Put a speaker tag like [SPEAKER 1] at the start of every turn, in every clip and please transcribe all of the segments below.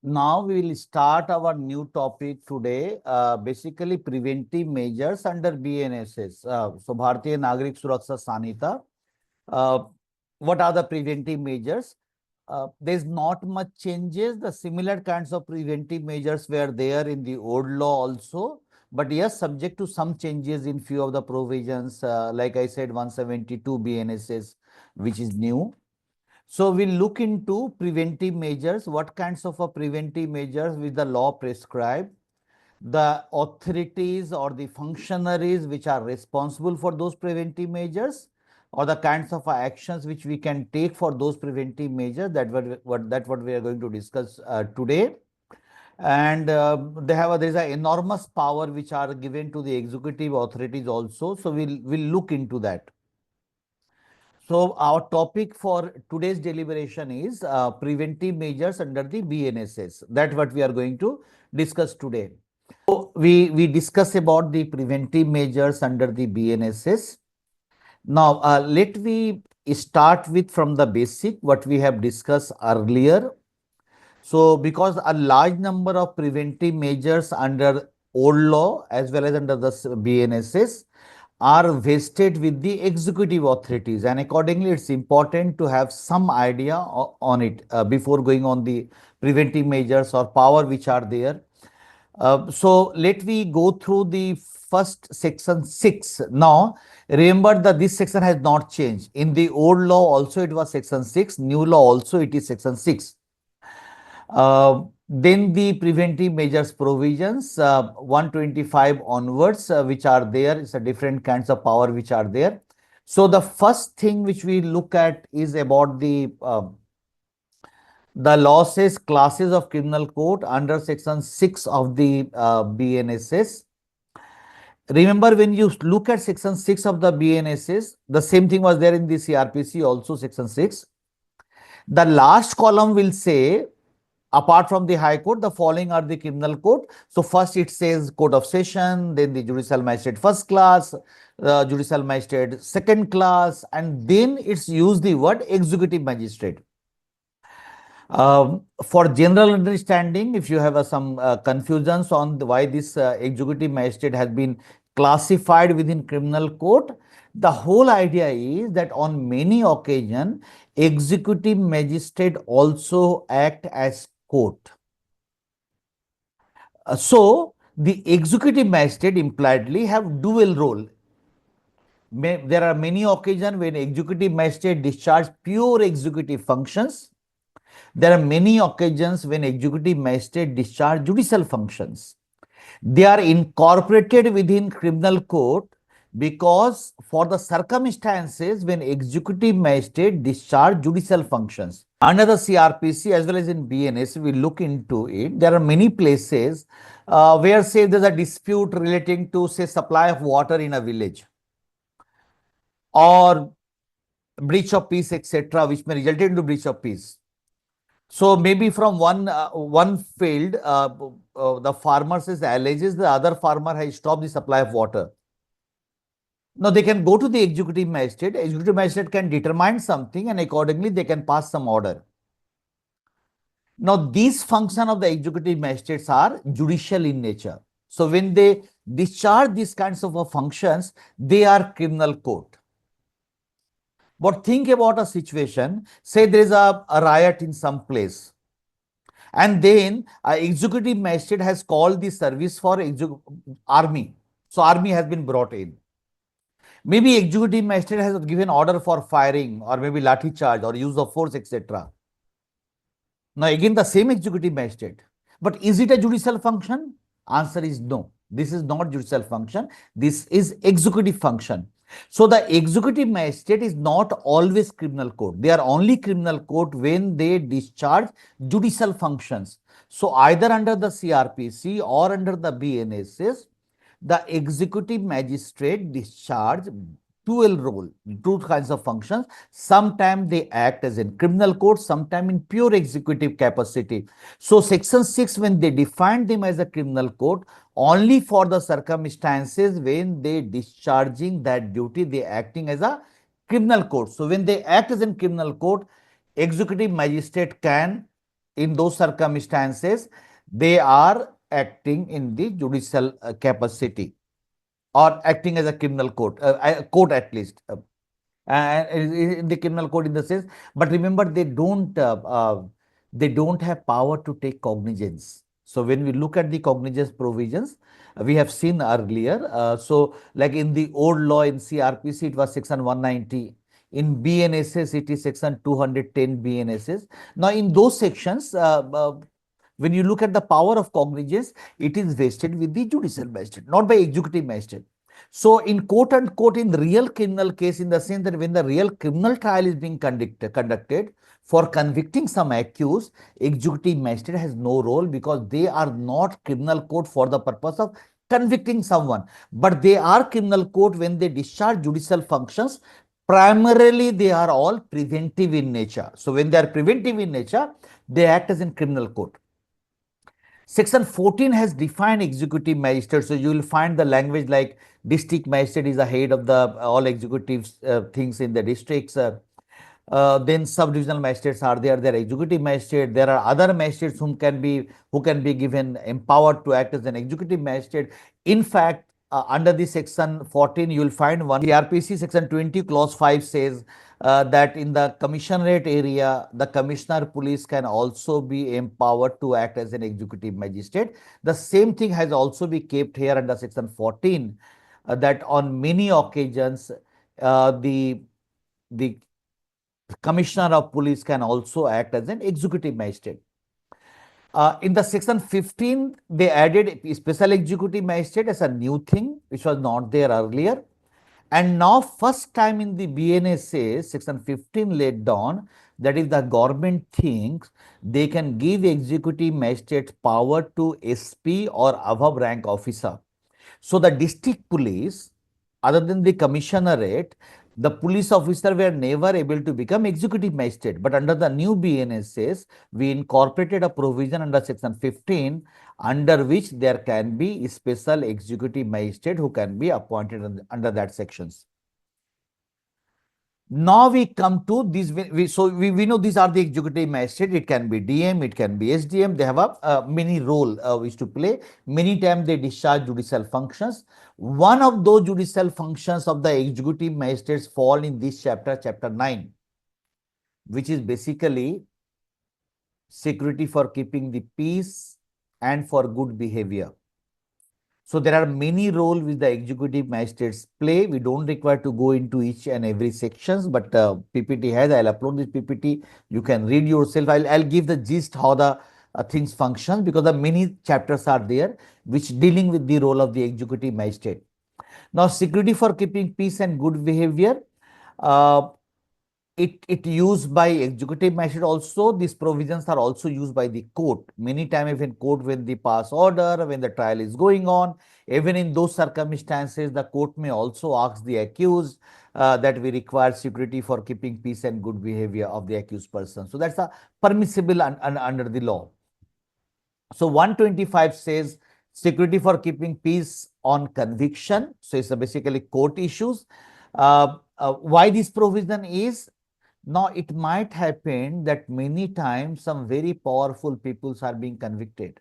[SPEAKER 1] Now we will start our new topic today, basically preventive measures under BNSS. So Bhartiya Nagarik Suraksha Sanhita. Uh, what are the preventive measures? There's not much changes. The similar kinds of preventive measures were there in the old law also. But yes, subject to some changes in few of the provisions, like I said, 172 BNSS, which is new. So we'll look into preventive measures, what kinds of preventive measures which the law prescribe, the authorities or the functionaries which are responsible for those preventive measures, or the kinds of actions which we can take for those preventive measures. What we are going to discuss today. And there is an enormous power which are given to the executive authorities also. So we'll look into that. So our topic for today's deliberation is preventive measures under the BNSS. That's what we are going to discuss today. So we discuss about the preventive measures under the BNSS. Now let me start with from the basic what we have discussed earlier. So because a large number of preventive measures under old law as well as under the BNSS are vested with the executive authorities, and accordingly it's important to have some idea on it before going on the preventive measures or power which are there. So let me go through the first section 6. Now remember that this section has not changed. In the old law also it was section 6, new law also it is section 6. Then the preventive measures provisions, 125 onwards, which are there. It's a different kinds of power which are there. So the first thing which we look at is about the law says classes of criminal code under section 6 of the BNSS. Remember, when you look at section 6 of the BNSS, the same thing was there in the CrPC also, section 6. The last column will say, apart from the High Court, the following are the criminal code. So first it says Court of Session, then the Judicial Magistrate first class, Judicial Magistrate second class, and then it's used the word Executive Magistrate. For general understanding, if you have some confusions on why this Executive Magistrate has been classified within criminal court, the whole idea is that on many occasions, Executive Magistrate also act as court. So the executive magistrate impliedly have dual role. There are many occasions when executive magistrate discharge pure executive functions. There are many occasions when executive magistrate discharge judicial functions. They are incorporated within criminal court because for the circumstances when executive magistrate discharge judicial functions. Under the CrPC as well as in BNS, we look into it. There are many places where say there's a dispute relating to say supply of water in a village or breach of peace, etc., which may result into breach of peace. So maybe from one field, the farmer says alleges the other farmer has stopped the supply of water. Now they can go to the executive magistrate. Executive magistrate can determine something, and accordingly they can pass some order. Now these functions of the executive magistrates are judicial in nature. So when they discharge these kinds of functions, they are criminal court. But think about a situation, say there is a riot in some place, and then executive magistrate has called the service for army. So army has been brought in. Maybe executive magistrate has given order for firing or maybe lathi charge or use of force, etc. Now again the same executive magistrate. But is it a judicial function? Answer is no. This is not judicial function. This is executive function. So the executive magistrate is not always criminal court. They are only criminal court when they discharge judicial functions. So either under the CrPC or under the BNSS, the executive magistrate discharge dual role, two kinds of functions. Sometimes they act as in criminal court, sometimes in pure executive capacity. So section 6, when they define them as a criminal court, only for the circumstances when they discharging that duty, they acting as a criminal court. So when they act as in criminal court, executive magistrate can in those circumstances, they are acting in the judicial capacity or acting as a criminal court, court at least. In the criminal code in the sense, but remember they don't have power to take cognizance. So when we look at the cognizance provisions, we have seen earlier. So like in the old law in CrPC, it was section 190. In BNSS, it is section 210 BNSS. Now in those sections, when you look at the power of cognizance, it is vested with the judicial magistrate, not by executive magistrate. So in quote unquote, in the real criminal case, in the sense that when the real criminal trial is being conducted for convicting some accused, executive magistrate has no role because they are not criminal court for the purpose of convicting someone, but they are criminal court when they discharge judicial functions. Primarily, they are all preventive in nature. So when they are preventive in nature, they act as in criminal court. Section 14 has defined executive magistrate. So you will find the language like district magistrate is the head of the all executive things in the districts. Then subdivisional magistrates are there. There are executive magistrate. There are other magistrates who can be given empowered to act as an executive magistrate. In fact, under the section 14, you will find one CrPC section 20 clause 5 says that in the commissionerate area, the commissioner police can also be empowered to act as an executive magistrate. The same thing has also been kept here under section 14, that on many occasions, the commissioner of police can also act as an executive magistrate. In the section 15, they added special executive magistrate as a new thing, which was not there earlier. And now, first time in the BNSS, section 15 laid down that if the government thinks they can give executive magistrate power to SP or above rank officer. So the district police, other than the commissionerate, the police officer were never able to become executive magistrate. But under the new BNSS, we incorporated a provision under section 15, under which there can be special executive magistrate who can be appointed under that sections. Now we come to these. We know these are the executive magistrate. It can be DM, it can be SDM. They have a many role which to play. Many times they discharge judicial functions. One of those judicial functions of the executive magistrates fall in this chapter, chapter 9, which is basically security for keeping the peace and for good behavior. So there are many roles which the executive magistrates play. We don't require to go into each and every sections, but PPT has. I'll upload this PPT. You can read yourself. I'll give the gist how the things function, because the many chapters are there which dealing with the role of the executive magistrate. Now, security for keeping peace and good behavior. Uh, it used by executive magistrate also. These provisions are also used by the court. Many times even court, when they pass order, when the trial is going on, even in those circumstances, the court may also ask the accused that we require security for keeping peace and good behavior of the accused person. So that's a permissible under the law. So 125 says security for keeping peace on conviction. So it's basically court issues. Why this provision is? Now, it might happen that many times some very powerful peoples are being convicted.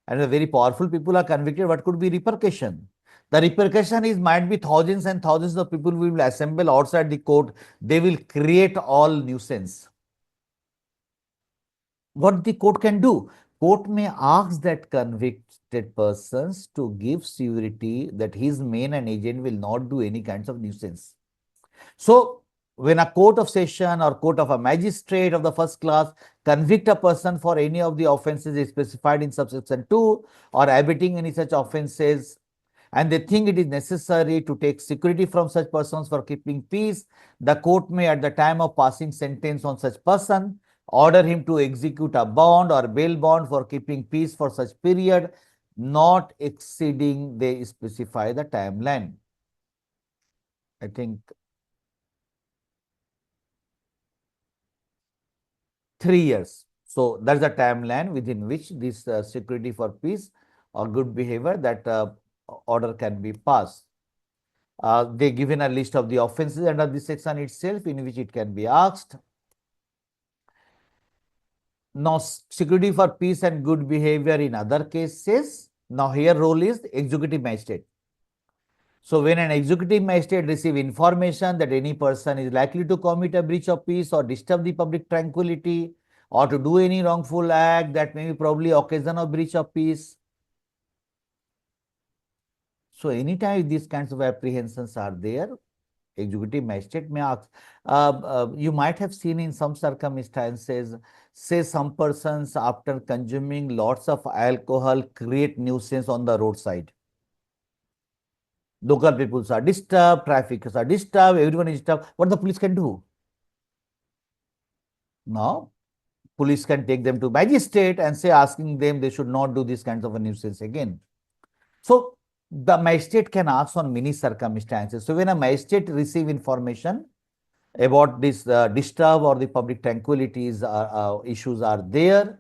[SPEAKER 1] And the very powerful people are convicted, what could be repercussion? The repercussion is might be thousands and thousands of people will assemble outside the court. They will create all nuisance. What the court can do? Court may ask that convicted persons to give surety that his main and agent will not do any kinds of nuisance. So, when a court of session or court of a magistrate of the first class convict a person for any of the offences specified in subsection 2 or abetting any such offences, and they think it is necessary to take security from such persons for keeping peace, the court may, at the time of passing sentence on such person, order him to execute a bond or bail bond for keeping peace for such period, not exceeding they specify the timeline. I think 3 years. So that's the timeline within which this security for peace or good behavior, that order can be passed. They given a list of the offences under this section itself in which it can be asked. Now, security for peace and good behavior in other cases. Now, here role is executive magistrate. So, when an executive magistrate receive information that any person is likely to commit a breach of peace or disturb the public tranquility or to do any wrongful act that may be probably occasion of breach of peace. So, anytime these kinds of apprehensions are there, executive magistrate may ask. You might have seen in some circumstances, say some persons after consuming lots of alcohol create nuisance on the roadside. Local people are disturbed, traffic are disturbed, everyone is disturbed. What the police can do? Now, police can take them to magistrate and say, asking them they should not do these kinds of a nuisance again. So, the magistrate can ask on many circumstances. So, when a magistrate receive information about this disturb or the public tranquilities issues are there,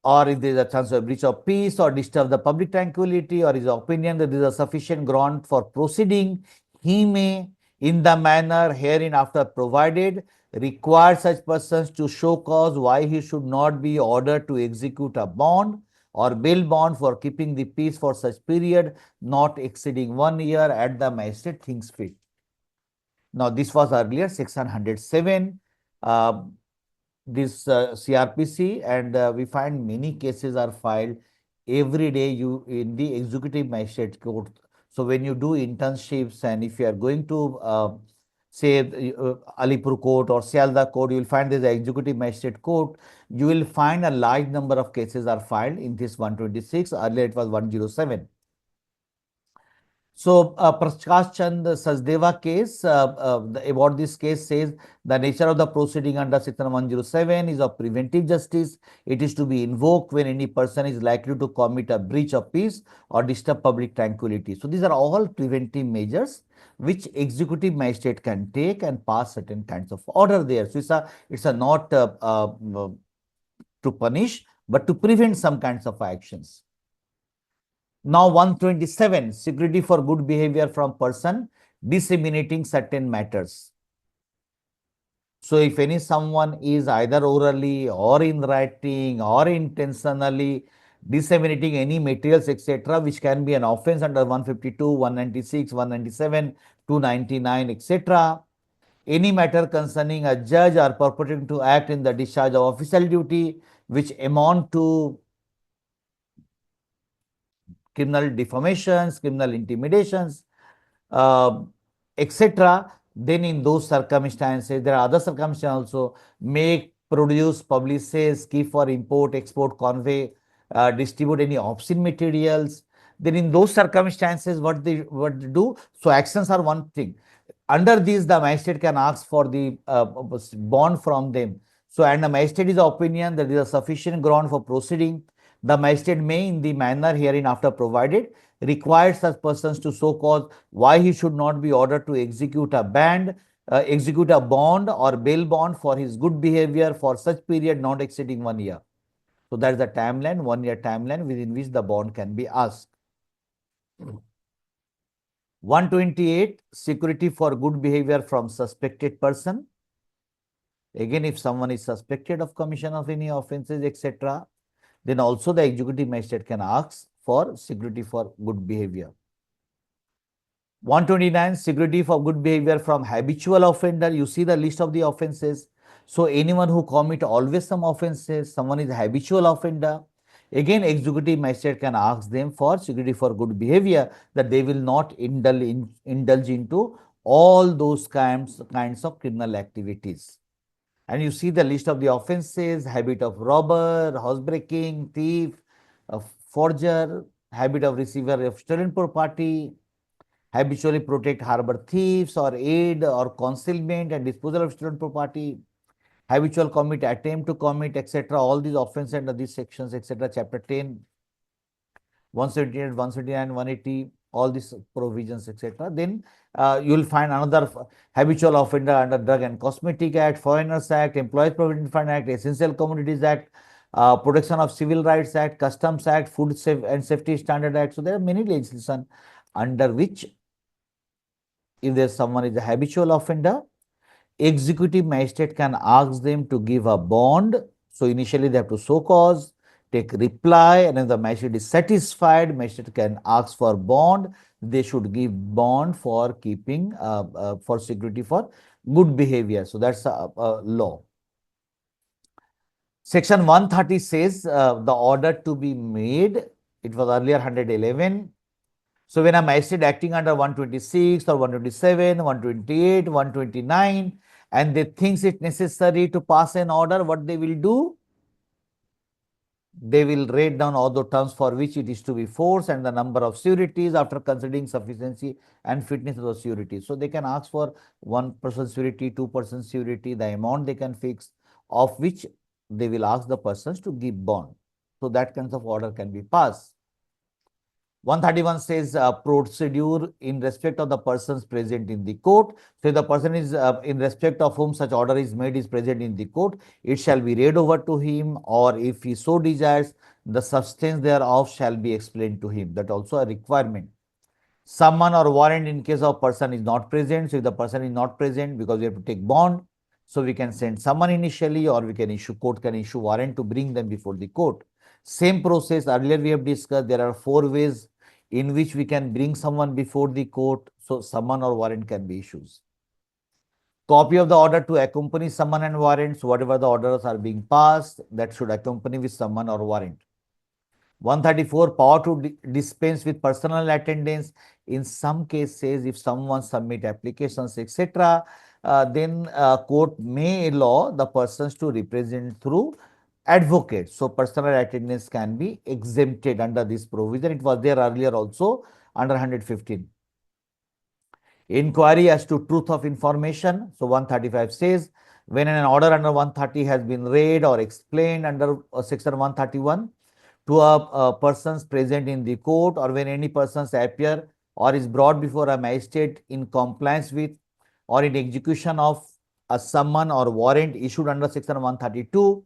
[SPEAKER 1] or if there is a chance of breach of peace or disturb the public tranquility, or his opinion that there is a sufficient ground for proceeding, he may, in the manner hereinafter provided, require such persons to show cause why he should not be ordered to execute a bond or bail bond for keeping the peace for such period not exceeding 1 year at the magistrate thinks fit. Now, this was earlier section 107, this CrPC, and we find many cases are filed every day in the executive magistrate court. So, when you do internships and if you are going to say Alipur court or Sialda court, you will find there's an executive magistrate court. You will find a large number of cases are filed in this 126. Earlier it was 107. So, Prakash Chand Sachdeva case, about this case says the nature of the proceeding under section 107 is of preventive justice. It is to be invoked when any person is likely to commit a breach of peace or disturb public tranquility. So, these are all preventive measures which executive magistrate can take and pass certain kinds of order there. So, it's a not to punish, but to prevent some kinds of actions. Now 127, security for good behavior from person disseminating certain matters. So if someone is either orally or in writing or intentionally disseminating any materials, etc., which can be an offense under 152, 196, 197, 299, etc., any matter concerning a judge or purporting to act in the discharge of official duty, which amount to criminal defamations, criminal intimidations, etc., then in those circumstances, there are other circumstances also, make, produce, publish, keep for import, export, convey, distribute any obscene materials. Then in those circumstances, what they do? So actions are one thing. Under these, the magistrate can ask for the bond from them. So, and the magistrate is of opinion that there is a sufficient ground for proceeding. The magistrate may, in the manner hereinafter provided, require such persons to show cause why he should not be ordered to execute a bond or bail bond for his good behavior for such period not exceeding 1 year. So, that is the timeline, 1 year timeline within which the bond can be asked. 128, security for good behavior from suspected person. Again, if someone is suspected of commission of any offences, etc., then also the executive magistrate can ask for security for good behavior. 129, security for good behavior from habitual offender. You see the list of the offences. So, anyone who commit always some offences, someone is a habitual offender. Again, executive magistrate can ask them for security for good behavior, that they will not indulge into all those kinds of criminal activities. And you see the list of the offences: habit of robber, housebreaking, thief, forger, habit of receiver of stolen property, habitually protect, harbor thieves or aid or concealment and disposal of stolen property, habitual commit, attempt to commit, etc. All these offences under these sections, etc. Chapter 10, 178, 179, 180, all these provisions, etc. Then you will find another habitual offender under Drug and Cosmetic Act, Foreigners Act, Employees Provident Fund Act, Essential Commodities Act, Protection of Civil Rights Act, Customs Act, Food and Safety Standard Act. So there are many legislation under which, if there someone is a habitual offender, executive magistrate can ask them to give a bond. So initially they have to show cause, take reply, and if the magistrate is satisfied, magistrate can ask for bond. They should give bond for keeping for security for good behavior. So that's a law. Section 130 says the order to be made, it was earlier 111. So when a magistrate acting under 126 or 127, 128, 129, and they thinks it necessary to pass an order, what they will do? They will write down all the terms for which it is to be forced and the number of sureties after considering sufficiency and fitness of the surety. So they can ask for 1% surety, 2% surety, the amount they can fix, of which they will ask the persons to give bond. So that kind of order can be passed. 131 says procedure in respect of the persons present in the court. So if the person is in respect of whom such order is made is present in the court, it shall be read over to him, or if he so desires, the substance thereof shall be explained to him. That also a requirement. Summon or warrant in case of person is not present. So if the person is not present, because we have to take bond, so we can send summon initially, or we can issue, court can issue warrant to bring them before the court. Same process, earlier we have discussed, there are 4 ways in which we can bring someone before the court. So summon or warrant can be issued. Copy of the order to accompany summon and warrant. So whatever the orders are being passed, that should accompany with summon or warrant. 134, power to dispense with personal attendance. In some cases, if someone submit applications, etc., then court may allow the persons to represent through advocates. So personal attendance can be exempted under this provision. It was there earlier also under 115. Inquiry as to truth of information. So 135 says, when an order under 130 has been read or explained under section 131 to a persons present in the court, or when any persons appear or is brought before a magistrate in compliance with or in execution of a summon or warrant issued under section 132,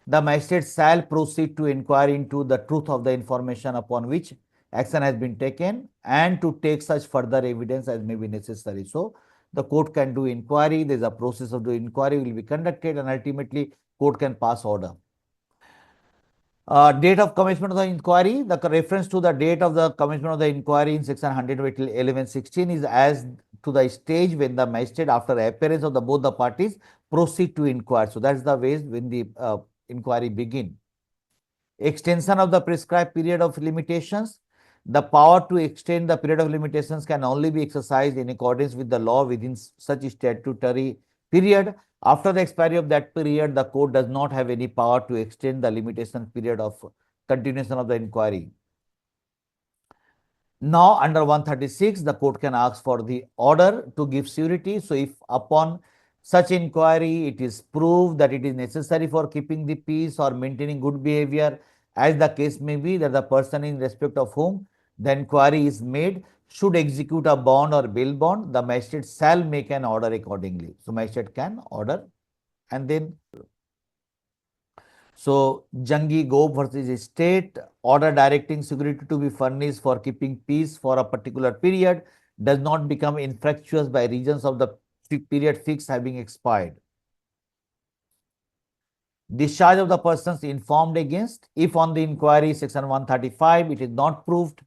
[SPEAKER 1] the magistrate shall proceed to inquire into the truth of the information upon which action has been taken, and to take such further evidence as may be necessary. So the court can do inquiry, there is a process of the inquiry will be conducted, and ultimately court can pass order. Date of commencement of the inquiry, the reference to the date of the commencement of the inquiry in section 111(16) is as to the stage when the magistrate, after appearance of the both the parties, proceed to inquire. So that's the ways when the inquiry begin. Extension of the prescribed period of limitations. The power to extend the period of limitations can only be exercised in accordance with the law within such statutory period. After the expiry of that period, the court does not have any power to extend the limitation period of continuation of the inquiry. Now, under 136, the court can ask for the order to give surety. So, if upon such inquiry it is proved that it is necessary for keeping the peace or maintaining good behavior, as the case may be, that the person in respect of whom the inquiry is made should execute a bond or bail bond, the magistrate shall make an order accordingly. So, magistrate can order. And then, so Jangi Gop versus State, order directing security to be furnished for keeping peace for a particular period does not become infractuous by reasons of the period fixed having expired. Discharge of the persons informed against, if on the inquiry section 135 it is not proved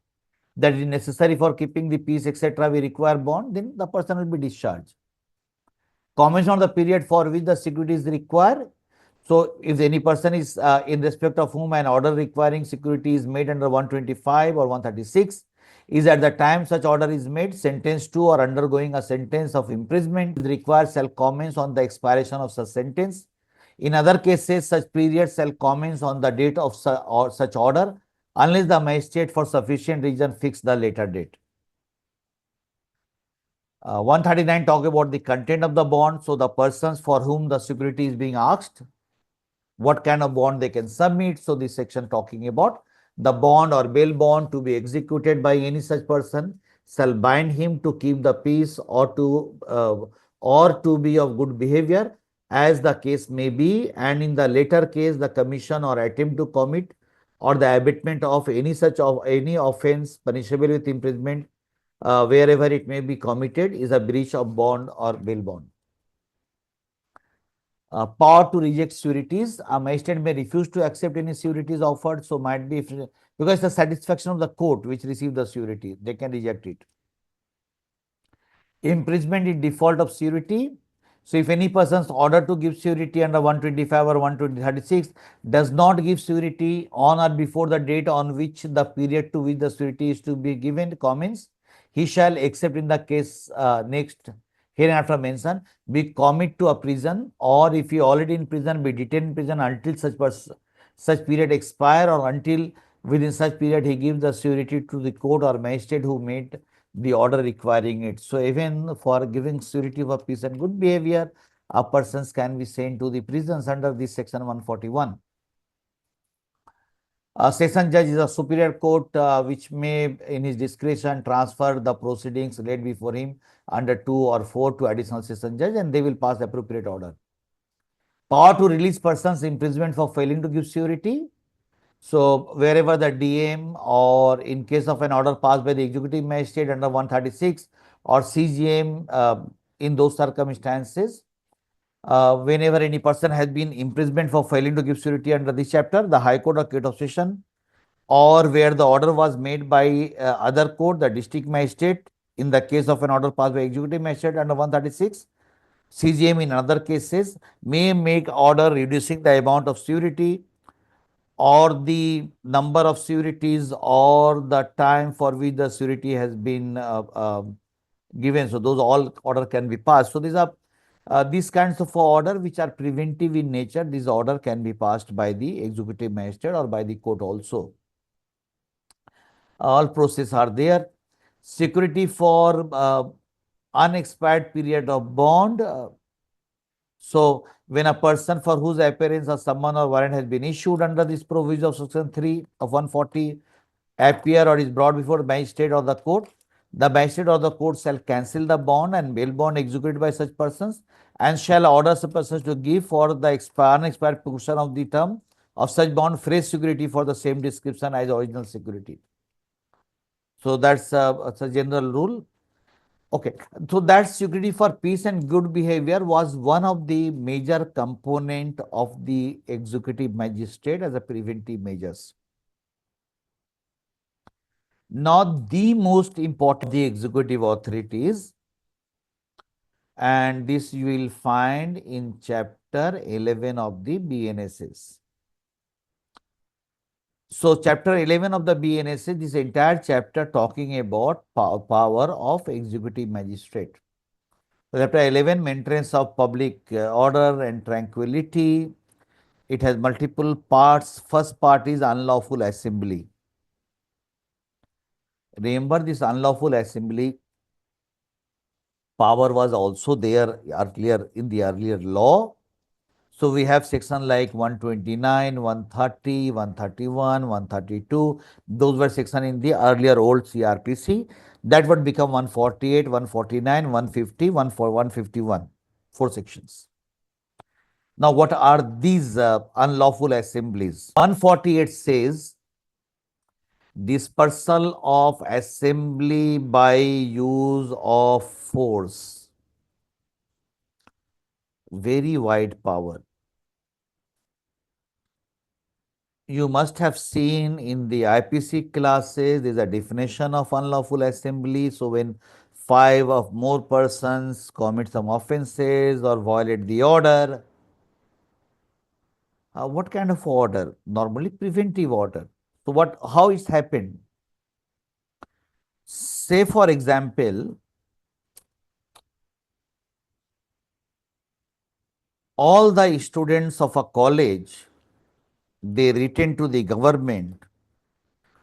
[SPEAKER 1] that it is necessary for keeping the peace, etc., we require bond, then the person will be discharged. Commencement of the period for which the security is required. So, if any person is in respect of whom an order requiring security is made under 125 or 136, is at the time such order is made sentenced to or undergoing a sentence of imprisonment, is required shall commence on the expiration of such sentence. In other cases, such period shall commence on the date of such order, unless the magistrate for sufficient reason fix the later date. 139 talk about the content of the bond. So, the persons for whom the security is being asked, what kind of bond they can submit. So, this section talking about the bond or bail bond to be executed by any such person shall bind him to keep the peace or to be of good behavior, as the case may be, and in the later case the commission or attempt to commit or the abatement of any such of any offence punishable with imprisonment wherever it may be committed is a breach of bond or bail bond. Power to reject sureties. A magistrate may refuse to accept any sureties offered. So might be because the satisfaction of the court which received the surety, they can reject it. Imprisonment in default of surety. So if any person's order to give surety under 125 or 136 does not give surety on or before the date on which the period to which the surety is to be given commence, he shall, except in the case next hereinafter mentioned, be committed to a prison, or if he already in prison, be detained in prison until such period expire, or until within such period he gives the surety to the court or magistrate who made the order requiring it. So even for giving surety of peace and good behavior, a persons can be sent to the prisons under this section 141. A session judge is a superior court which may in his discretion transfer the proceedings laid before him under 2 or 4 to additional session judge, and they will pass the appropriate order. Power to release persons imprisonment for failing to give surety. So wherever the DM, or in case of an order passed by the executive magistrate under 136 or CGM, in those circumstances, whenever any person has been imprisoned for failing to give surety under this chapter, the High Court or Court of Session, or where the order was made by other court, the district magistrate, in the case of an order passed by executive magistrate under 136, CGM in other cases may make order reducing the amount of surety or the number of sureties or the time for which the surety has been given. So those all order can be passed. So these kinds of order which are preventive in nature. This order can be passed by the executive magistrate or by the court also. All process are there. Security for unexpired period of bond. So when a person for whose appearance a summon or warrant has been issued under this provision of section 3 of 140 appear or is brought before the magistrate or the court, the magistrate or the court shall cancel the bond and bail bond executed by such persons, and shall order such persons to give for the unexpired portion of the term of such bond fresh security for the same description as original security. So that's a general rule. Okay, so that security for peace and good behavior was one of the major component of the executive magistrate as a preventive measures. Now, the most important the executive authorities, and this you will find in chapter 11 of the BNSS. So, chapter 11 of the BNSS, this entire chapter talking about power of executive magistrate. Chapter 11, maintenance of public order and tranquility. It has multiple parts. First part is unlawful assembly. Remember, this unlawful assembly power was also there earlier in the earlier law. So we have section like 129, 130, 131, 132. Those were section in the earlier old CrPC. That would become 148, 149, 150, 151. 4 sections. Now, what are these unlawful assemblies? 148 says dispersal of assembly by use of force. Very wide power. You must have seen in the IPC classes, there is a definition of unlawful assembly. So, when 5 or more persons commit some offences or violate the order, what kind of order? Normally preventive order. So, how it's happened? Say for example, all the students of a college, they written to the government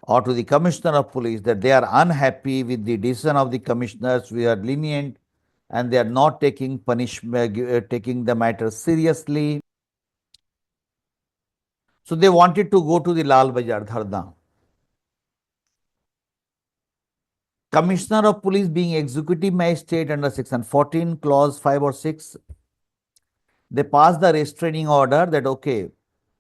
[SPEAKER 1] or to the commissioner of police that they are unhappy with the decision of the commissioners, we are lenient and they are not taking punishment, taking the matter seriously. So they wanted to go to the Lal Bazaar Dharna. Commissioner of police being executive magistrate under section 14 clause 5 or 6, they passed the restraining order that okay,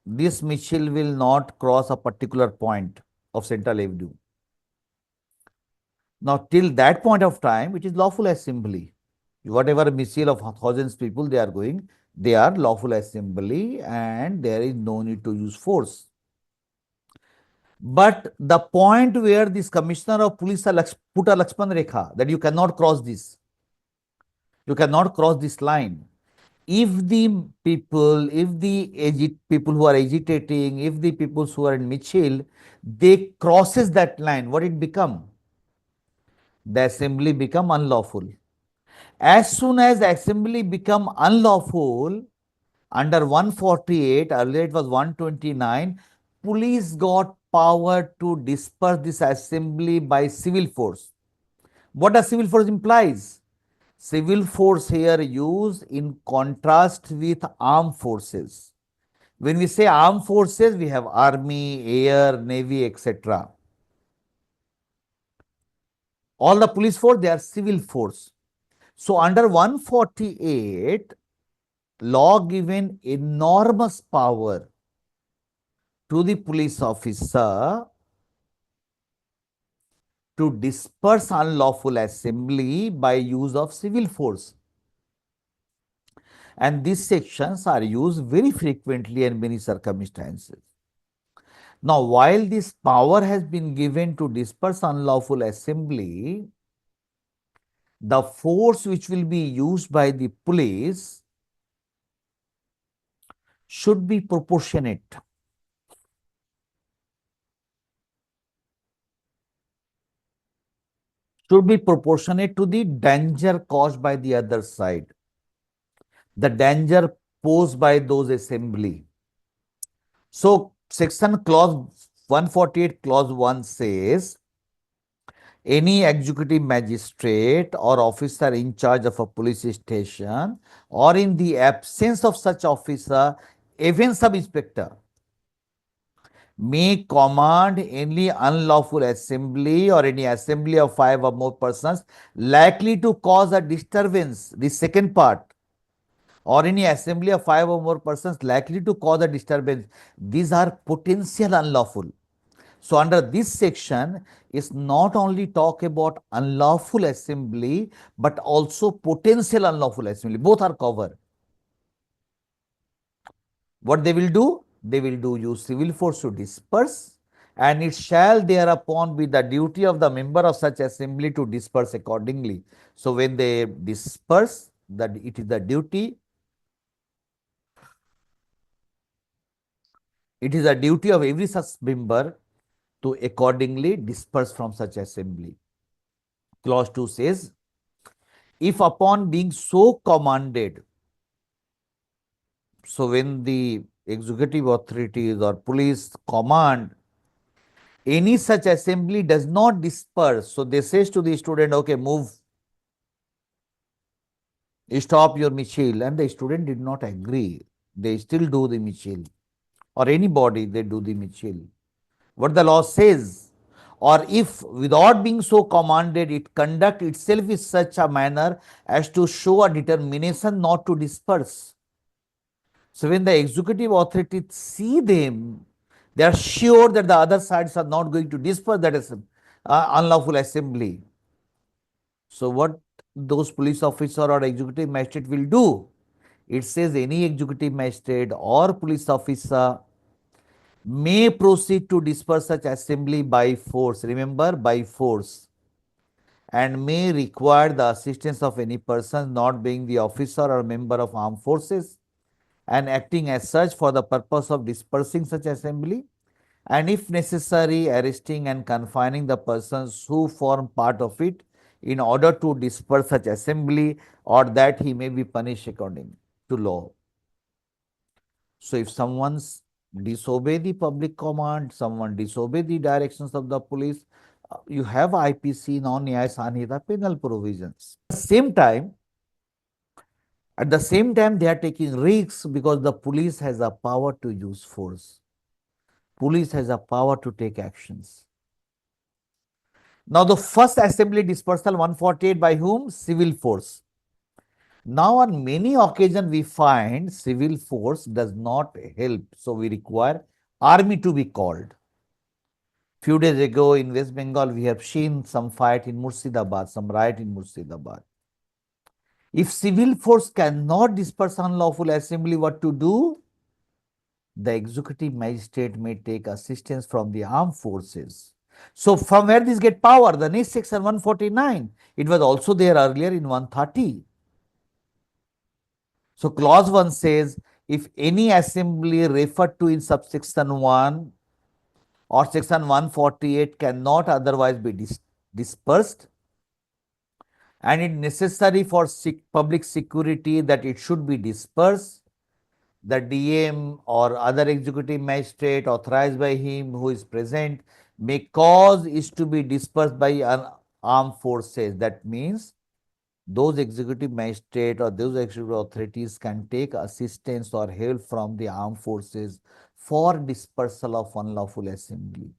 [SPEAKER 1] this missile will not cross a particular point of Central Avenue. Now, till that point of time, it is lawful assembly. Whatever missile of thousands people they are going, They are lawful assembly and there is no need to use force. But the point where this commissioner of police put a Lakshman Rekha that you cannot cross this, you cannot cross this line. If the people, if the people who are agitating, if the people who are in Michil, they crosses that line, what it become? The assembly become unlawful. As soon as the assembly become unlawful, under 148, earlier it was 129, police got power to disperse this assembly by civil force. What does civil force implies? Civil force here used in contrast with armed forces. When we say armed forces, we have army, air, navy, etc. All the police force, they are civil force. So under 148, law given enormous power to the police officer to disperse unlawful assembly by use of civil force. And these sections are used very frequently in many circumstances. Now, while this power has been given to disperse unlawful assembly, the force which will be used by the police should be proportionate. Should be proportionate to the danger caused by the other side, the danger posed by those assembly. So, section clause 148 clause 1 says, any executive magistrate or officer in charge of a police station or in the absence of such officer, even sub-inspector may command any unlawful assembly or any assembly of 5 or more persons likely to cause a disturbance, the second part, or any assembly of 5 or more persons likely to cause a disturbance. These are potential unlawful. So under this section is not only talk about unlawful assembly, but also potential unlawful assembly. Both are covered. What they will do? They will do use civil force to disperse, and it shall thereupon be the duty of the member of such assembly to disperse accordingly. So when they disperse, that it is the duty, it is a duty of every such member to accordingly disperse from such assembly. Clause 2 says, if upon being so commanded, so when the executive authorities or police command any such assembly does not disperse, so they says to the student, okay, move, stop your michil, and the student did not agree. They still do the michil, or anybody they do the michil. What the law says, or if without being so commanded, it conduct itself in such a manner as to show a determination not to disperse. So when the executive authorities see them, they are sure that the other sides are not going to disperse that unlawful assembly. So what those police officer or executive magistrate will do? It says any executive magistrate or police officer may proceed to disperse such assembly by force. Remember, by force. And may require the assistance of any person not being the officer or member of armed forces and acting as such for the purpose of dispersing such assembly, and if necessary, arresting and confining the persons who form part of it in order to disperse such assembly, or that he may be punished according to law. So if someone's disobey the public command, someone disobey the directions of the police, you have IPC, non-Nyaya Sanhita penal provisions. At the same time, they are taking risks because the police has a power to use force. Police has a power to take actions. Now, the first assembly dispersal 148 by whom? Civil force. Now, on many occasions, we find civil force does not help. So, we require army to be called. Few days ago in West Bengal, we have seen some fight in Murshidabad, some riot in Murshidabad. If civil force cannot disperse unlawful assembly, what to do? The executive magistrate may take assistance from the armed forces. So from where this get power? The next section 149. It was also there earlier in 130. So clause 1 says, if any assembly referred to in subsection 1 or section 148 cannot otherwise be dispersed, and it necessary for public security that it should be dispersed, the DM or other executive magistrate authorized by him who is present may cause is to be dispersed by armed forces. That means those executive magistrate or those executive authorities can take assistance or help from the armed forces for dispersal of unlawful assembly.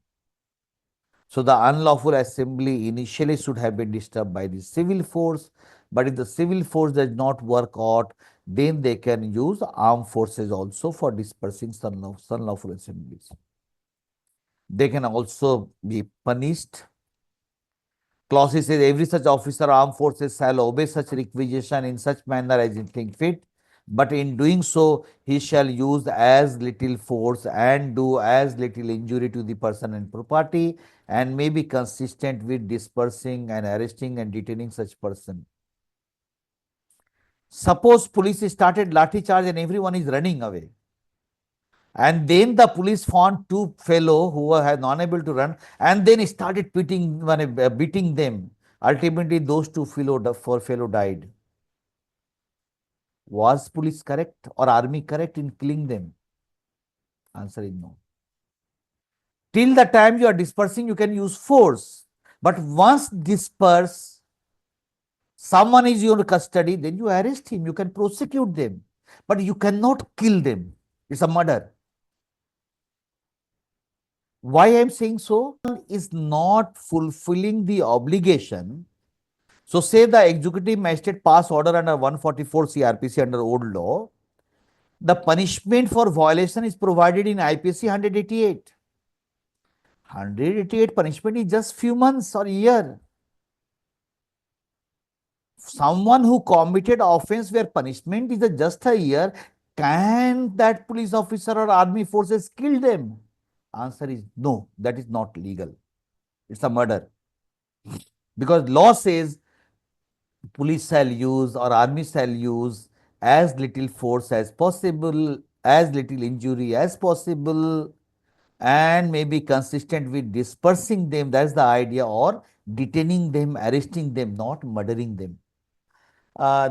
[SPEAKER 1] So the unlawful assembly initially should have been disturbed by the civil force, but if the civil force does not work out, then they can use armed forces also for dispersing unlawful assemblies. They can also be punished. Clause says every such officer armed forces shall obey such requisition in such manner as he think fit, but in doing so he shall use as little force and do as little injury to the person and property, and may be consistent with dispersing and arresting and detaining such person. Suppose police started lathi charge and everyone is running away, and then the police found two fellow who were unable to run, and then started beating them. Ultimately, those two fellow died. Was police correct or army correct in killing them? Answer is no. Till the time you are dispersing, you can use force. But once disperse, someone is in your custody, then you arrest him. You can prosecute them, but you cannot kill them. It's a murder. Why I am saying so? Is not fulfilling the obligation. So say the executive magistrate pass order under 144 CrPC under old law. The punishment for violation is provided in IPC 188. 188 punishment is just few months or year. Someone who committed offense where punishment is just a year, can that police officer or army forces kill them? Answer is no, that is not legal. It's a murder. Because law says police shall use or army shall use as little force as possible, as little injury as possible, and may be consistent with dispersing them. That's the idea, or detaining them, arresting them, not murdering them.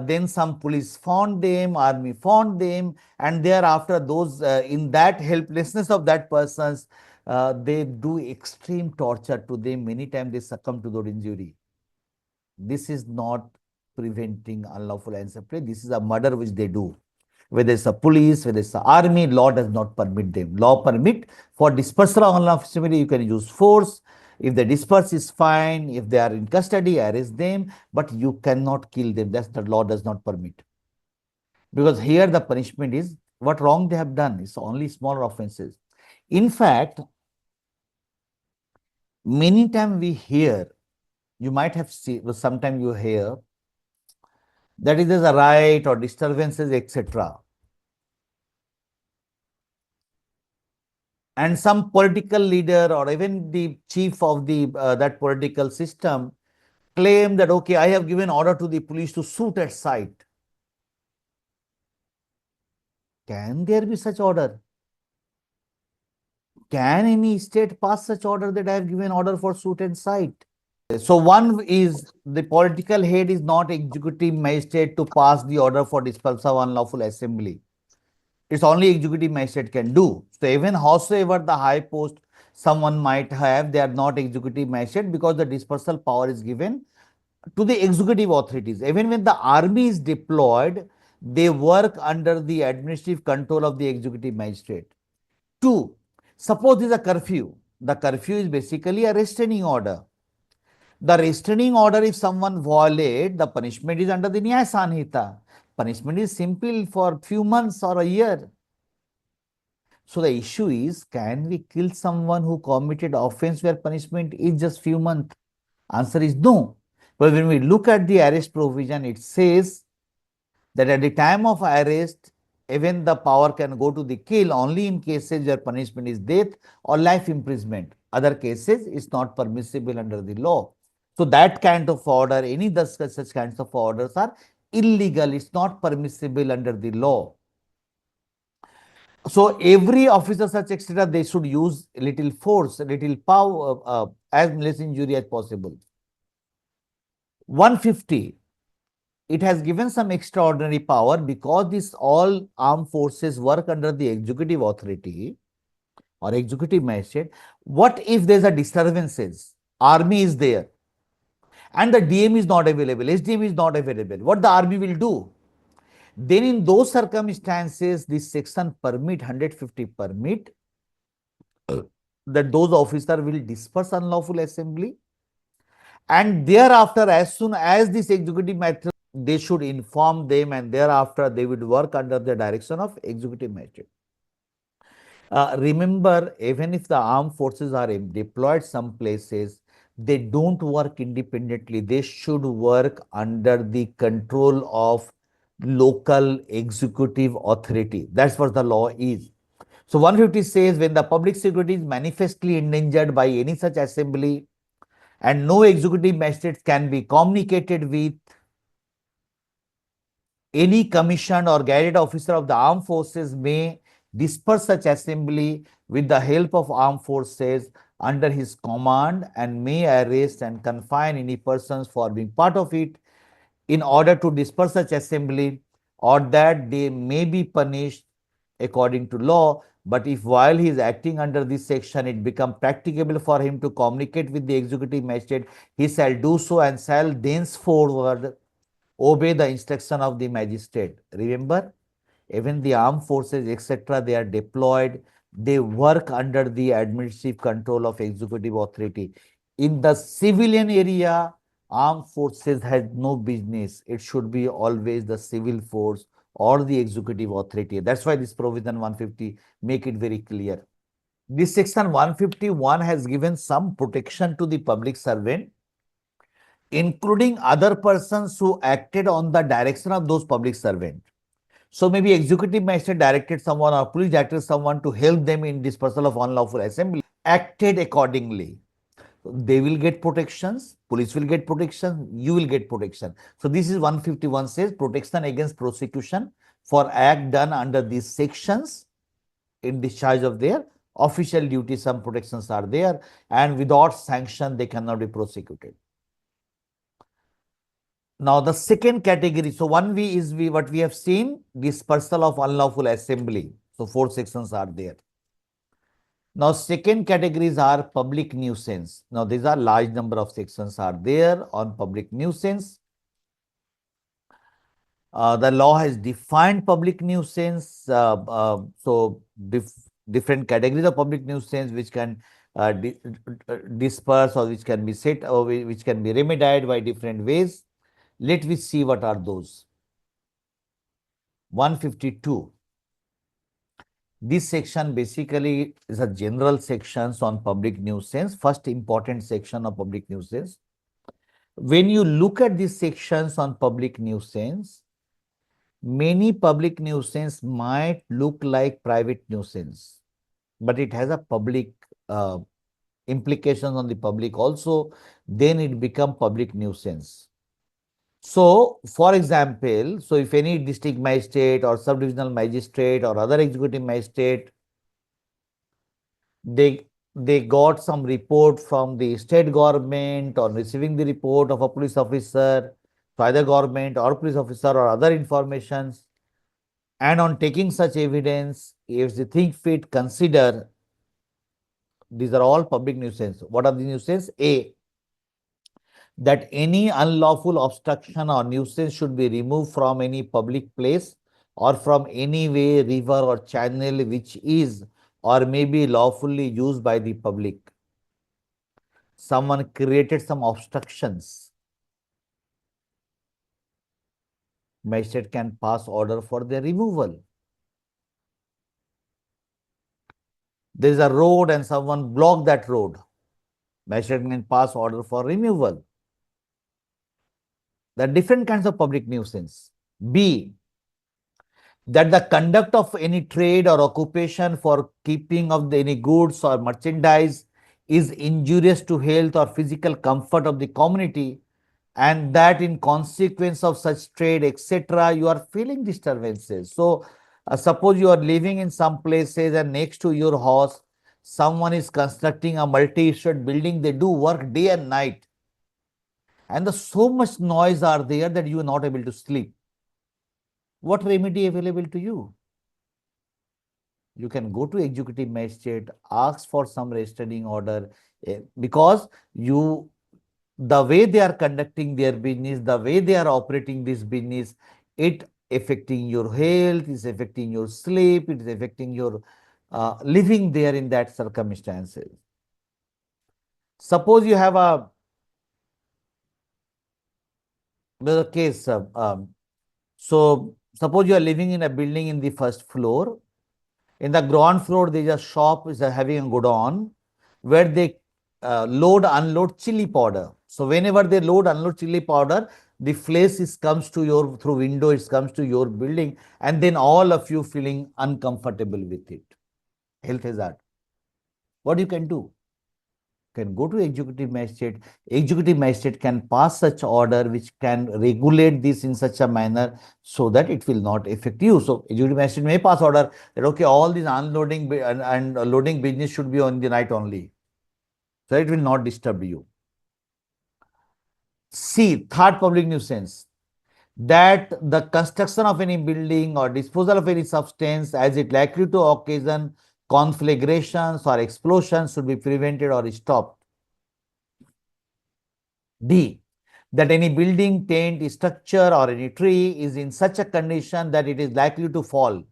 [SPEAKER 1] Then some police found them, army found them, and thereafter those in that helplessness of that persons, they do extreme torture to them. Many times they succumb to those injury. This is not preventing unlawful assembly. This is a murder which they do. Whether it's a police, whether it's the army, law does not permit them. Law permit for dispersal of unlawful assembly, you can use force. If they disperse is fine. If they are in custody, arrest them, but you cannot kill them. That's the law does not permit. Because here the punishment is what wrong they have done. It's only small offenses. In fact, many times we hear, you might have seen, sometimes you hear that is there's a riot or disturbances, etc. And some political leader or even the chief of the that political system claim that, okay, I have given order to the police to shoot at sight. Can there be such order? Can any state pass such order that I have given order for shoot at sight? So one is the political head is not executive magistrate to pass the order for dispersal of unlawful assembly. It's only executive magistrate can do. So even howsoever the high post someone might have, they are not executive magistrate because the dispersal power is given to the executive authorities. Even when the army is deployed, they work under the administrative control of the executive magistrate. Two, suppose there is a curfew. The curfew is basically a restraining order. The restraining order, if someone violate, the punishment is under the Nyaya Sanhita. Punishment is simple for few months or a year. So the issue is, can we kill someone who committed offense where punishment is just few months? Answer is no. But when we look at the arrest provision, it says that at the time of arrest, even the power can go to the kill only in cases where punishment is death or life imprisonment. Other cases is not permissible under the law. So that kind of order, any such kinds of orders are illegal. It's not permissible under the law. So every officer such etc. they should use little force, little power, as less injury as possible. 150. It has given some extraordinary power because this all armed forces work under the executive authority or executive magistrate. What if there's a disturbances? Army is there and the DM is not available, SDM is not available. What the army will do? Then in those circumstances, this section permit 150 permit that those officers will disperse unlawful assembly, and thereafter as soon as this executive magistrate, they should inform them, and thereafter they would work under the direction of executive magistrate. Remember, even if the armed forces are deployed some places, they don't work independently. They should work under the control of local executive authority. That's what the law is. So 150 says when the public security is manifestly endangered by any such assembly and no executive magistrate can be communicated with, any commissioned or guided officer of the armed forces may disperse such assembly with the help of armed forces under his command and may arrest and confine any persons for being part of it in order to disperse such assembly, or that they may be punished according to law. But if while he is acting under this section it become practicable for him to communicate with the executive magistrate, he shall do so and shall thenceforward obey the instruction of the magistrate. Remember, even the armed forces, etc., they are deployed, they work under the administrative control of executive authority. In the civilian area, armed forces has no business. It should be always the civil force or the executive authority. That's why this provision 150 make it very clear. This section 151 has given some protection to the public servant, including other persons who acted on the direction of those public servants. So maybe executive magistrate directed someone or police directed someone to help them in dispersal of unlawful assembly, acted accordingly. They will get protections, police will get protection, you will get protection. So this is 151 says protection against prosecution for act done under these sections in discharge of their official duty. Some protections are there, and without sanction they cannot be prosecuted. Now the second category, so 1V is what we have seen, dispersal of unlawful assembly. So 4 sections are there. Now second categories are public nuisance. Now these are large number of sections are there on public nuisance. The law has defined public nuisance. So different categories of public nuisance which can disperse or which can be set or which can be remedied by different ways. Let me see what are those. 152. This section basically is a general sections on public nuisance. First important section of public nuisance. When you look at these sections on public nuisance, many public nuisance might look like private nuisance, but it has a public implications on the public also. Then it become public nuisance. So, for example, so if any district magistrate or subdivisional magistrate or other executive magistrate, they got some report from the state government or receiving the report of a police officer, so either government or police officer or other informations, and on taking such evidence, if they think fit, consider, these are all public nuisance. What are the nuisance? A, that any unlawful obstruction or nuisance should be removed from any public place or from any way, river or channel which is or may be lawfully used by the public. Someone created some obstructions, magistrate can pass order for their removal. There is a road and someone blocked that road, magistrate can pass order for removal. There are different kinds of public nuisance. B, that the conduct of any trade or occupation for keeping of any goods or merchandise is injurious to health or physical comfort of the community, and that in consequence of such trade, etc., you are feeling disturbances. So, suppose you are living in some places and next to your house, someone is constructing a multi-story building, they do work day and night, and the so much noise are there that you are not able to sleep. What remedy available to you? You can go to executive magistrate, ask for some restraining order, because you, the way they are conducting their business, the way they are operating this business, it affecting your health, is affecting your sleep, it is affecting your living there in that circumstances. Suppose you have a case, so suppose you are living in a building in the first floor. In the ground floor, there is a shop is having a godown where they load, unload chili powder. So whenever they load, unload chili powder, the flash is comes to your through window, it comes to your building, and then all of you feeling uncomfortable with it. Health hazard. What you can do? Can go to executive magistrate. Executive magistrate can pass such order which can regulate this in such a manner so that it will not affect you. So executive magistrate may pass order that okay, all these unloading and loading business should be on the night only, so it will not disturb you. C, third public nuisance, that the construction of any building or disposal of any substance as it likely to occasion conflagrations or explosions should be prevented or stopped. D, that any building, tent, structure or any tree is in such a condition that it is likely to fall,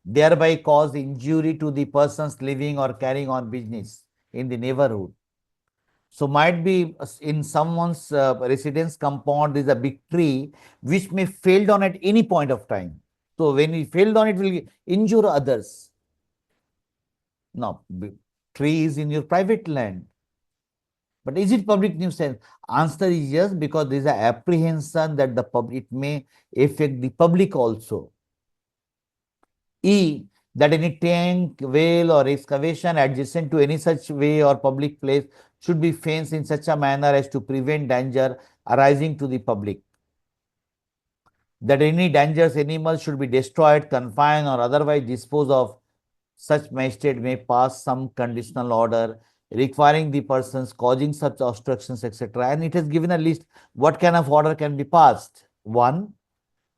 [SPEAKER 1] thereby cause injury to the persons living or carrying on business in the neighborhood. So might be in someone's residence compound there is a big tree which may fall down at any point of time. So when it fell down, it will injure others. Now, tree is in your private land. But is it public nuisance? Answer is yes, because there is an apprehension that the public, it may affect the public also. E, that any tank, well or excavation adjacent to any such way or public place should be fenced in such a manner as to prevent danger arising to the public. That any dangerous animal should be destroyed, confined or otherwise disposed of. Such magistrate may pass some conditional order requiring the persons causing such obstructions, etc. And it has given a list what kind of order can be passed. 1,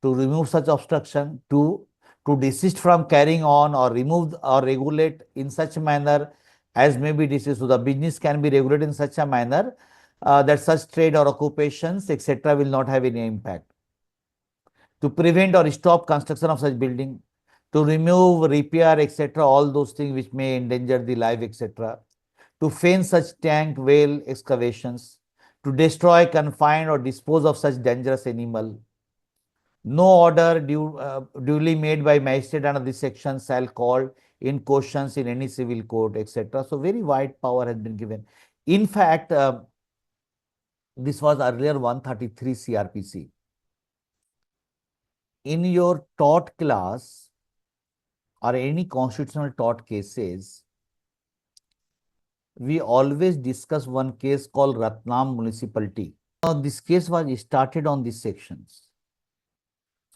[SPEAKER 1] to remove such obstruction. 2, to desist from carrying on or remove or regulate in such manner as may be desist. So the business can be regulated in such a manner that such trade or occupations, etc. will not have any impact. To prevent or stop construction of such building, to remove, repair, etc., all those things which may endanger the life, etc., to fence such tank, well excavations, to destroy, confine, or dispose of such dangerous animal. No order duly made by magistrate under this section shall call in questions in any civil court, etc. So very wide power has been given. In fact, this was earlier 133 CrPC. In your tort class, or any constitutional tort cases, we always discuss one case called Ratnam municipality. Now, this case was started on these sections.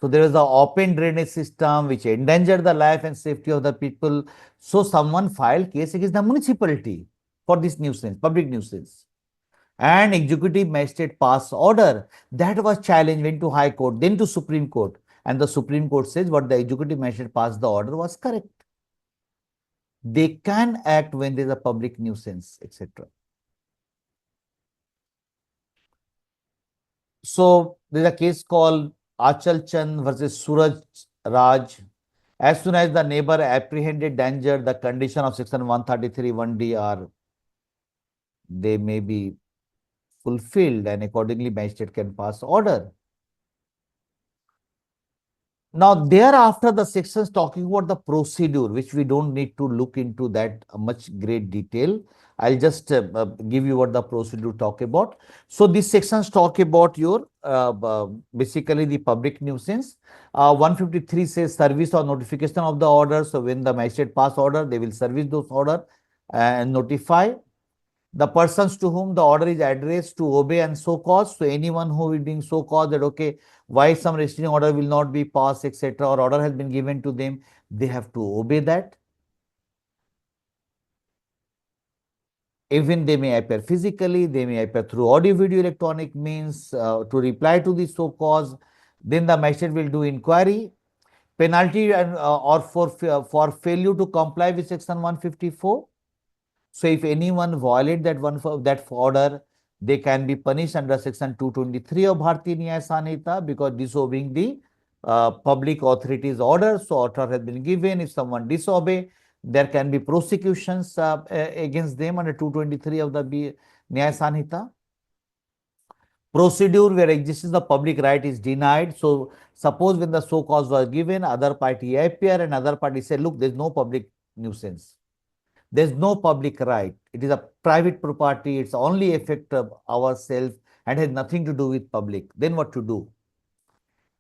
[SPEAKER 1] So there is an open drainage system which endangered the life and safety of the people. So someone filed case against the municipality for this nuisance, public nuisance. And executive magistrate passed order. That was challenged, went to High Court, then to Supreme Court. And the Supreme Court says what the executive magistrate passed the order was correct. They can act when there is a public nuisance, etc. So there is a case called Achal Chand versus Suraj Raj. As soon as the neighbor apprehended danger, the condition of section 133 1D are, they may be fulfilled, and accordingly magistrate can pass order. Now, thereafter, the sections talking about the procedure, which we don't need to look into that much great detail. I'll just give you what the procedure talk about. So, these sections talk about your basically the public nuisance. 153 says service or notification of the order. So, when the magistrate pass order, they will service those order and notify the persons to whom the order is addressed to obey and so cause. So anyone who is being so caused that okay, why some restraining order will not be passed, etc., or order has been given to them, they have to obey that. Even they may appear physically, they may appear through audio, video, electronic means to reply to the so cause. Then the magistrate will do inquiry. Penalty and or for failure to comply with section 154. So if anyone violate that that order, they can be punished under section 223 of Bhartiya Nagarik Sanhita because disobeying the public authorities order. So order has been given. If someone disobey, there can be prosecutions against them under 223 of the Nagarik Sanhita. Procedure where existence of public right is denied. So suppose when the so cause was given, other party appear and other party say, look, there is no public nuisance. There's no public right. It is a private property. It's only affect ourselves and has nothing to do with public. Then what to do?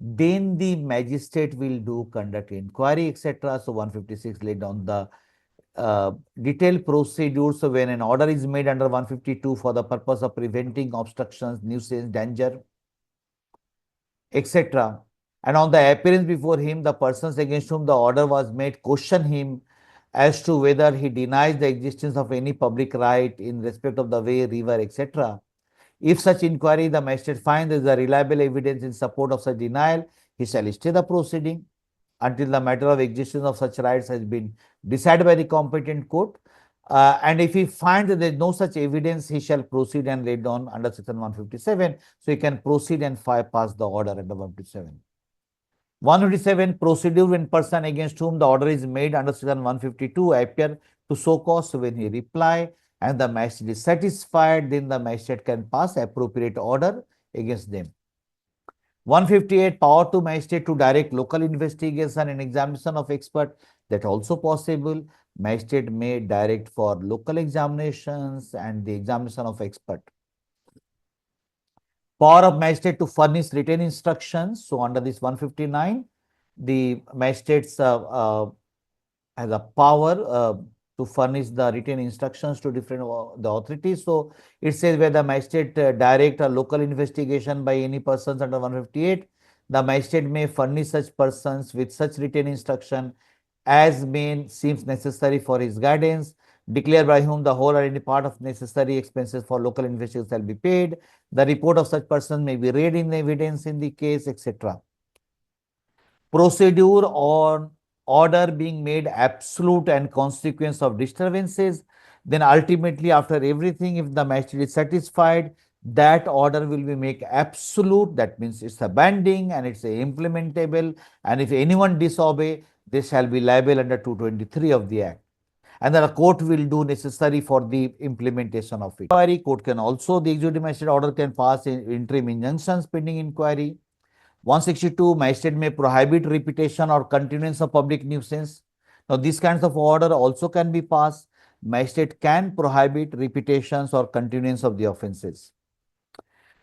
[SPEAKER 1] Then the magistrate will do conduct inquiry, etc. So 156 laid down the detailed procedures. So when an order is made under 152 for the purpose of preventing obstructions, nuisance, danger, etc. And on the appearance before him, the persons against whom the order was made question him as to whether he denies the existence of any public right in respect of the way, river, etc. If such inquiry the magistrate finds there is a reliable evidence in support of such denial, he shall stay the proceeding until the matter of existence of such rights has been decided by the competent court. And if he finds that there is no such evidence, he shall proceed and lay down under section 157. So he can proceed and pass the order under 157. 157 procedure when person against whom the order is made under section 152 appear to so cause. So when he reply and the magistrate is satisfied, then the magistrate can pass appropriate order against them. 158 power to magistrate to direct local investigation and examination of expert, that also possible. Magistrate may direct for local examinations and the examination of expert. Power of magistrate to furnish written instructions. So under this 159, the magistrates has a power to furnish the written instructions to different the authorities. So it says where the magistrate direct a local investigation by any persons under 158, the magistrate may furnish such persons with such written instruction as may seems necessary for his guidance, declare by whom the whole or any part of necessary expenses for local investigation shall be paid. The report of such person may be read in evidence in the case, etc. Procedure on order being made absolute and consequence of disturbances. Then ultimately, after everything, if the magistrate is satisfied, that order will be made absolute. That means it's a binding and it's a implementable. And if anyone disobey, they shall be liable under 223 of the Act. And then the court will do necessary for the implementation of it. Inquiry court can also, the executive magistrate order can pass in interim injunctions pending inquiry. 162, magistrate may prohibit repetition or continuance of public nuisance. Now, these kinds of order also can be passed. Magistrate can prohibit repetitions or continuance of the offences.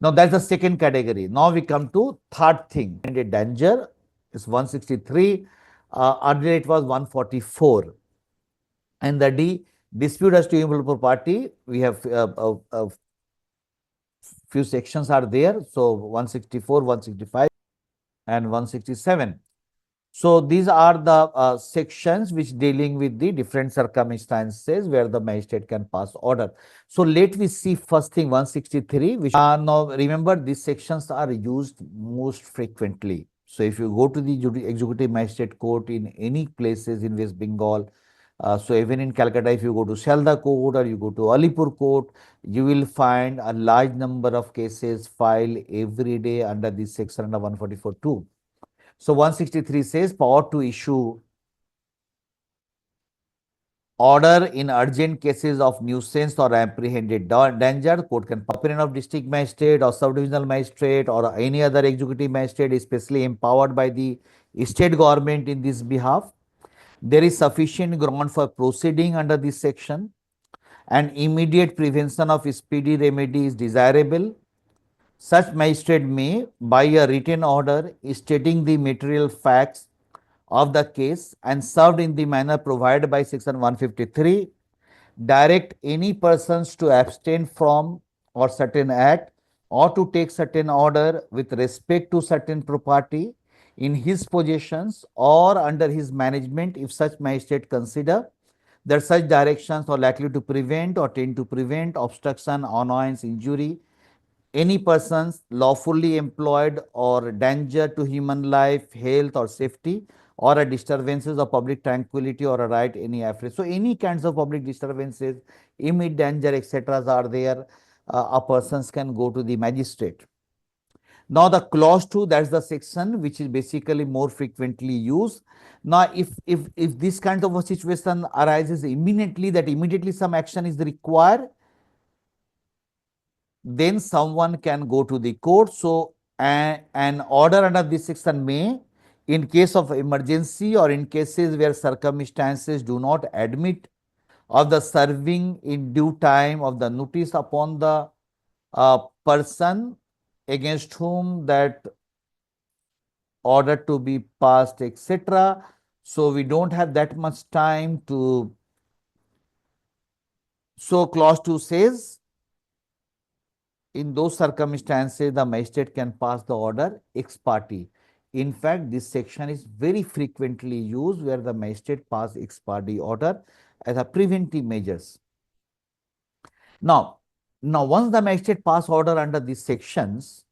[SPEAKER 1] Now, that's the second category. Now, we come to third thing. Danger is 163. Earlier, it was 144. And the dispute as to immovable property, we have few sections are there. So, 164, 165. And 167. So these are the sections which dealing with the different circumstances where the magistrate can pass order. So let me see first thing 163, which now remember these sections are used most frequently. So if you go to the executive magistrate court in any places in West Bengal, so even in Calcutta, if you go to Shalda court or you go to Alipur court, you will find a large number of cases filed every day under this section under 144(2). So 163 says power to issue order in urgent cases of nuisance or apprehended danger. Court can opinion of district magistrate or subdivisional magistrate or any other executive magistrate, especially empowered by the state government in this behalf. There is sufficient ground for proceeding under this section, and immediate prevention of speedy remedy is desirable. Such magistrate may, by a written order stating the material facts of the case and served in the manner provided by section 153, direct any persons to abstain from or certain act or to take certain order with respect to certain property in his possessions or under his management, if such magistrate consider that such directions are likely to prevent or tend to prevent obstruction, annoyance, injury, any persons lawfully employed or danger to human life, health or safety, or a disturbances of public tranquility or a right any affront. So any kinds of public disturbances, immediate danger, etc. are there, a persons can go to the magistrate. Now the clause 2, that's the section which is basically more frequently used. Now if this kind of a situation arises immediately, that immediately some action is required, then someone can go to the court. So an order under this section may, in case of emergency or in cases where circumstances do not admit of the serving in due time of the notice upon the person against whom that order to be passed, etc. So we don't have that much time to. So clause 2 says, in those circumstances, the magistrate can pass the order ex parte. In fact, this section is very frequently used where the magistrate pass ex parte order as a preventive measures. Now once the magistrate pass order under these sections,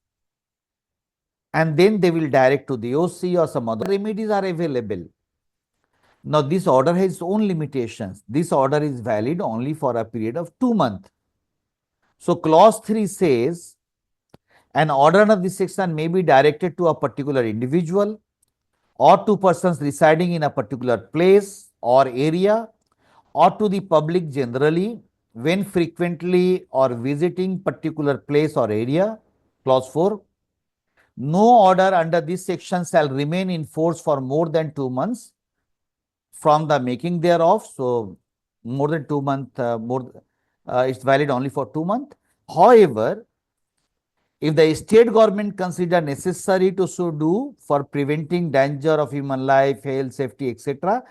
[SPEAKER 1] and then they will direct to the OC or some other remedies are available. Now this order has its own limitations. This order is valid only for a period of 2 months. So clause 3 says, an order under this section may be directed to a particular individual or to persons residing in a particular place or area or to the public generally when frequently or visiting particular place or area. Clause 4, no order under this section shall remain in force for more than 2 months from the making thereof. So more than 2 months, it's valid only for 2 months. However, if the state government consider necessary to so do for preventing danger of human life, health, safety, etc.,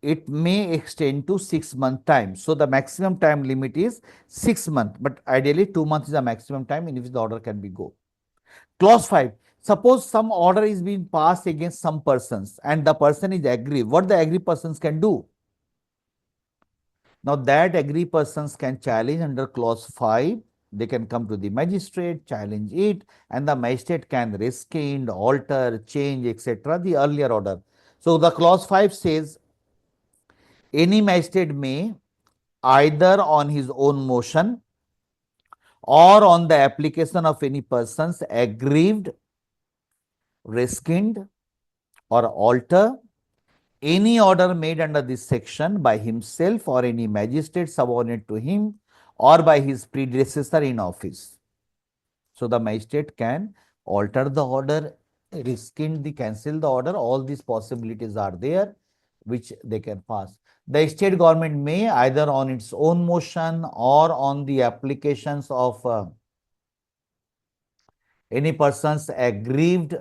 [SPEAKER 1] it may extend to 6 month time. So the maximum time limit is 6 months, but ideally 2 months is the maximum time in which the order can be go. Clause 5, suppose some order is being passed against some persons and the person is aggrieved. What the aggrieved persons can do? Now that aggrieved persons can challenge under clause 5. They can come to the magistrate, challenge it, and the magistrate can rescind, alter, change, etc. the earlier order. So the clause 5 says, any magistrate may, either on his own motion or on the application of any persons, aggrieved, rescind, or alter any order made under this section by himself or any magistrate subordinate to him or by his predecessor in office. So the magistrate can alter the order, rescind the, cancel the order. All these possibilities are there which they can pass. The state government may, either on its own motion or on the applications of any persons aggrieved,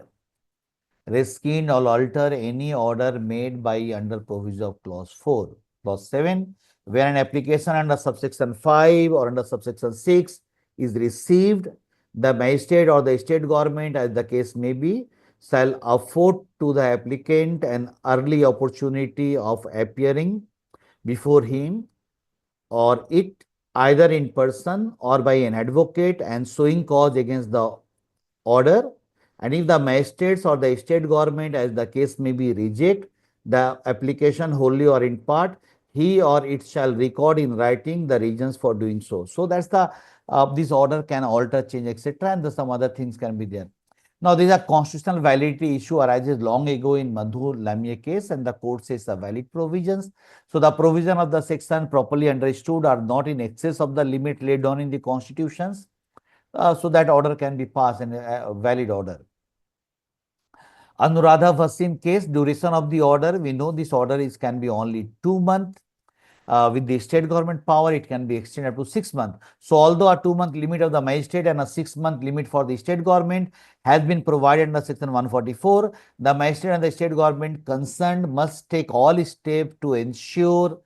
[SPEAKER 1] rescind or alter any order made by under provision of clause 4. Clause 7, where an application under subsection 5 or under subsection 6 is received, the magistrate or the state government, as the case may be, shall afford to the applicant an early opportunity of appearing before him or it, either in person or by an advocate, and showing cause against the order. And if the magistrates or the state government, as the case may be, reject the application wholly or in part, he or it shall record in writing the reasons for doing so. So that's the this order can alter, change, etc., and some other things can be there. Now, there is a constitutional validity issue arises long ago in Madhu Lamia case, and the court says the valid provisions. So the provision of the section properly understood are not in excess of the limit laid down in the constitutions. So that order can be passed in a valid order. Anuradha Vasim case, duration of the order, we know this order can be only 2 months. With the state government power, it can be extended up to 6 months. So, although a 2 month limit of the magistrate and a 6 month limit for the state government has been provided under section 144, the magistrate and the state government concerned must take all steps to ensure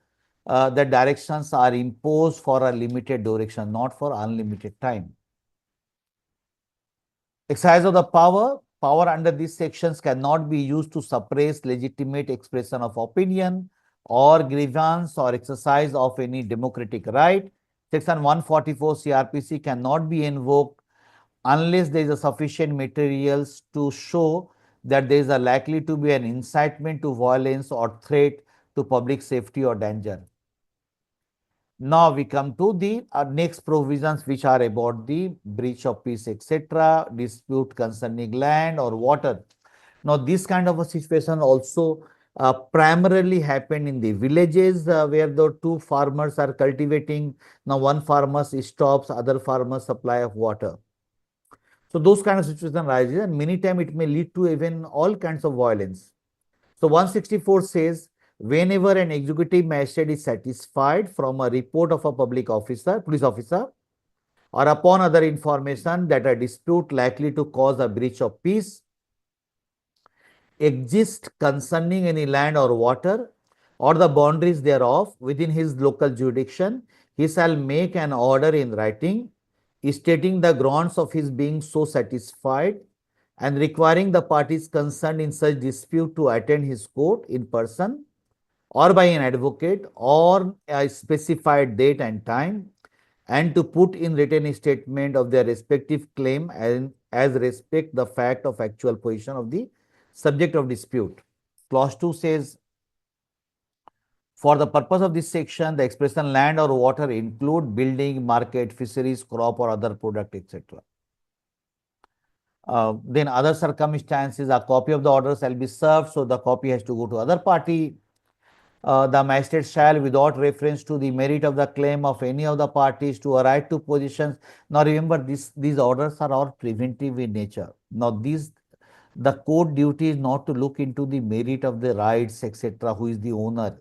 [SPEAKER 1] that directions are imposed for a limited duration, not for unlimited time. Exercise of the power under these sections cannot be used to suppress legitimate expression of opinion or grievance or exercise of any democratic right. Section 144 CrPC cannot be invoked unless there is a sufficient materials to show that there is a likely to be an incitement to violence or threat to public safety or danger. Now we come to the next provisions, which are about the breach of peace, etc., dispute concerning land or water. Now this kind of a situation also primarily happened in the villages where the two farmers are cultivating. Now one farmer stops other farmer's supply of water. So those kind of situation arises, and many times it may lead to even all kinds of violence. So 164 says, whenever an executive magistrate is satisfied from a report of a public officer, police officer, or upon other information that a dispute likely to cause a breach of peace exists concerning any land or water or the boundaries thereof within his local jurisdiction, he shall make an order in writing stating the grounds of his being so satisfied and requiring the parties concerned in such dispute to attend his court in person or by an advocate or a specified date and time, and to put in written statement of their respective claim and as respect the fact of actual position of the subject of dispute. Clause 2 says, for the purpose of this section, the expression land or water include building, market, fisheries, crop or other product, etc. Then other circumstances, a copy of the order shall be served, so the copy has to go to other party. The magistrate shall, without reference to the merit of the claim of any of the parties, to a right to positions. Now remember, these orders are all preventive in nature. Now the court duty is not to look into the merit of the rights, etc., who is the owner.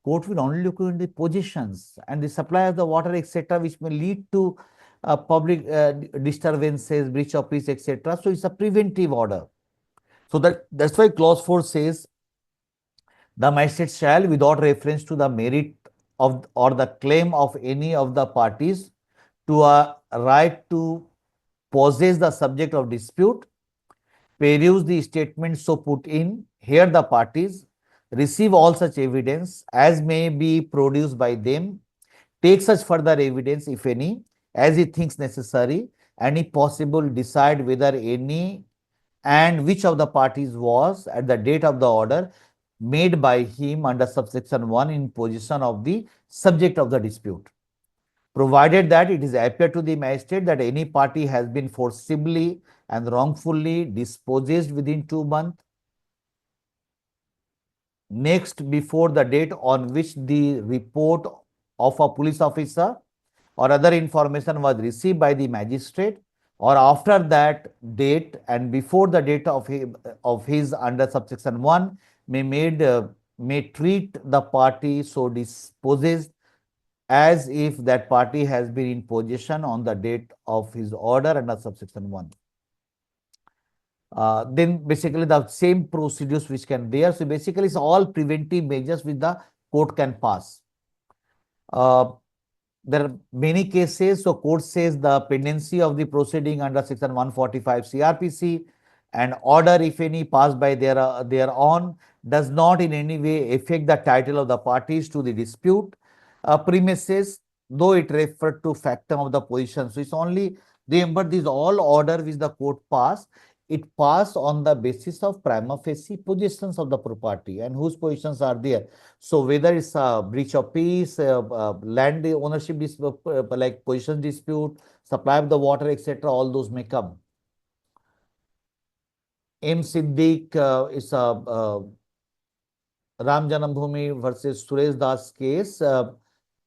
[SPEAKER 1] Court will only look into the positions and the supply of the water, etc., which may lead to public disturbances, breach of peace, etc. So it's a preventive order. So that's why clause 4 says, the magistrate shall, without reference to the merit of or the claim of any of the parties, to a right to possess the subject of dispute, peruse the statement so put in, hear the parties, receive all such evidence as may be produced by them, take such further evidence, if any, as he thinks necessary, and if possible, decide whether any and which of the parties was, at the date of the order, made by him under subsection 1 in possession of the subject of the dispute. Provided that it is appear to the magistrate that any party has been forcibly and wrongfully dispossessed within 2 months, next before the date on which the report of a police officer or other information was received by the magistrate, or after that date and before the date of his under subsection 1 may treat the party so dispossessed as if that party has been in possession on the date of his order under subsection 1. Then basically the same procedures which can there. So basically it's all preventive measures which the court can pass. There are many cases. So court says the pendency of the proceeding under section 145 CrPC and order, if any, passed by thereon does not in any way affect the title of the parties to the dispute premises, though it referred to factum of the position. So it's only, remember, these all order which the court pass, it pass on the basis of prima facie positions of the property and whose positions are there. So whether it's a breach of peace, land ownership like position dispute, supply of the water, etc., all those may come. M. Siddiq is a Ram Janambhoomi versus Suresh Das case.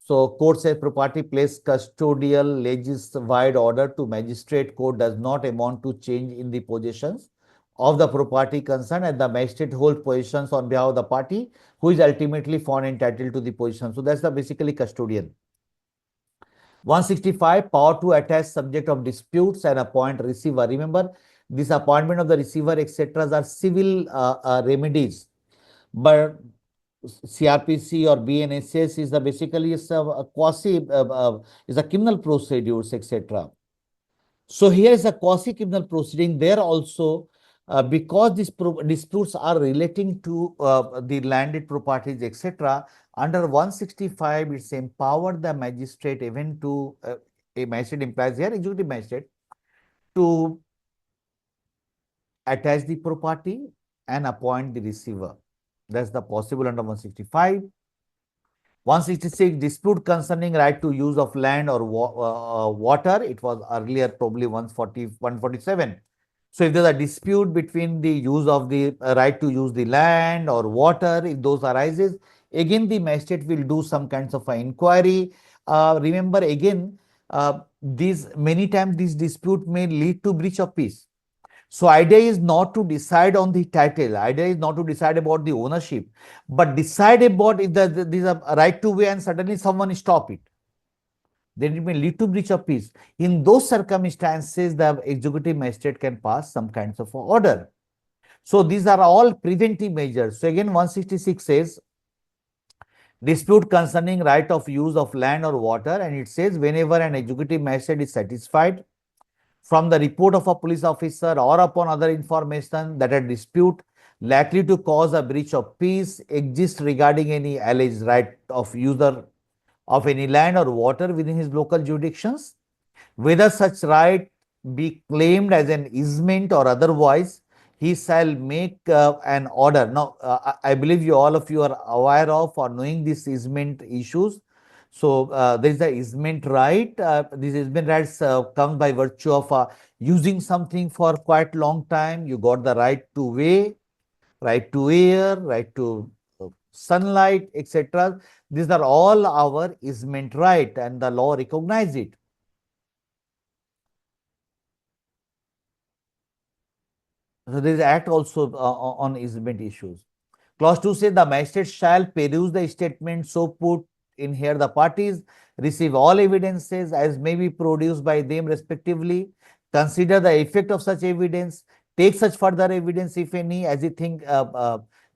[SPEAKER 1] So court says property placed custodial legis wide order to magistrate court does not amount to change in the possessions of the property concerned, and the magistrate holds positions on behalf of the party who is ultimately found entitled to the position. So that's the basically custodian. 165, power to attach subject of disputes and appoint receiver. Remember, this appointment of the receiver, etc., are civil remedies, but CrPC or BNSS is the basically is a quasi is a criminal procedures, etc. So here is a quasi-criminal proceeding. There also, because these disputes are relating to the landed properties, etc., under 165, it's empowered the magistrate, even to a magistrate implies here, executive magistrate, to attach the property and appoint the receiver. That's the possible under 165. 166, dispute concerning right to use of land or water. It was earlier probably 140, 147. So if there's a dispute between the use of the right to use the land or water, if those arises, again the magistrate will do some kinds of an inquiry. Remember again, these many times this dispute may lead to breach of peace. So idea is not to decide on the title. Idea is not to decide about the ownership, but decide about if there is a right to way and suddenly someone stop it. Then it may lead to breach of peace. In those circumstances, the executive magistrate can pass some kinds of order. So these are all preventive measures. So again, 166 says dispute concerning right of use of land or water, and it says whenever an executive magistrate is satisfied from the report of a police officer or upon other information that a dispute likely to cause a breach of peace exists regarding any alleged right of user of any land or water within his local jurisdictions, whether such right be claimed as an easement or otherwise, he shall make an order. Now, I believe you all of you are aware of or knowing these easement issues. So there is the easement right. This easement rights come by virtue of using something for quite long time. You got the right to way, right to air, right to sunlight, etc. These are all our easement right, and the law recognizes it. So there is act also on easement issues. Clause 2 says the magistrate shall peruse the statement so put in here the parties, receive all evidences as may be produced by them respectively, consider the effect of such evidence, take such further evidence if any as you think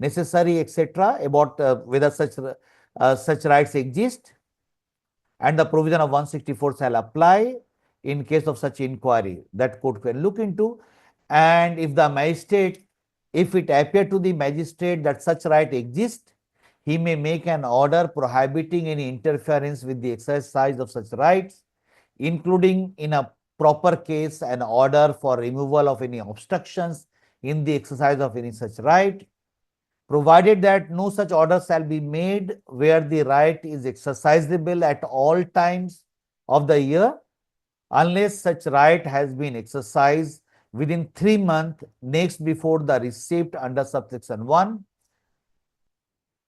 [SPEAKER 1] necessary, etc., about whether such rights exist, and the provision of 164 shall apply in case of such inquiry that court can look into. And if the magistrate, if it appear to the magistrate that such right exists, he may make an order prohibiting any interference with the exercise of such rights, including in a proper case an order for removal of any obstructions in the exercise of any such right, provided that no such order shall be made where the right is exercisable at all times of the year, unless such right has been exercised within 3 months next before the receipt under subsection 1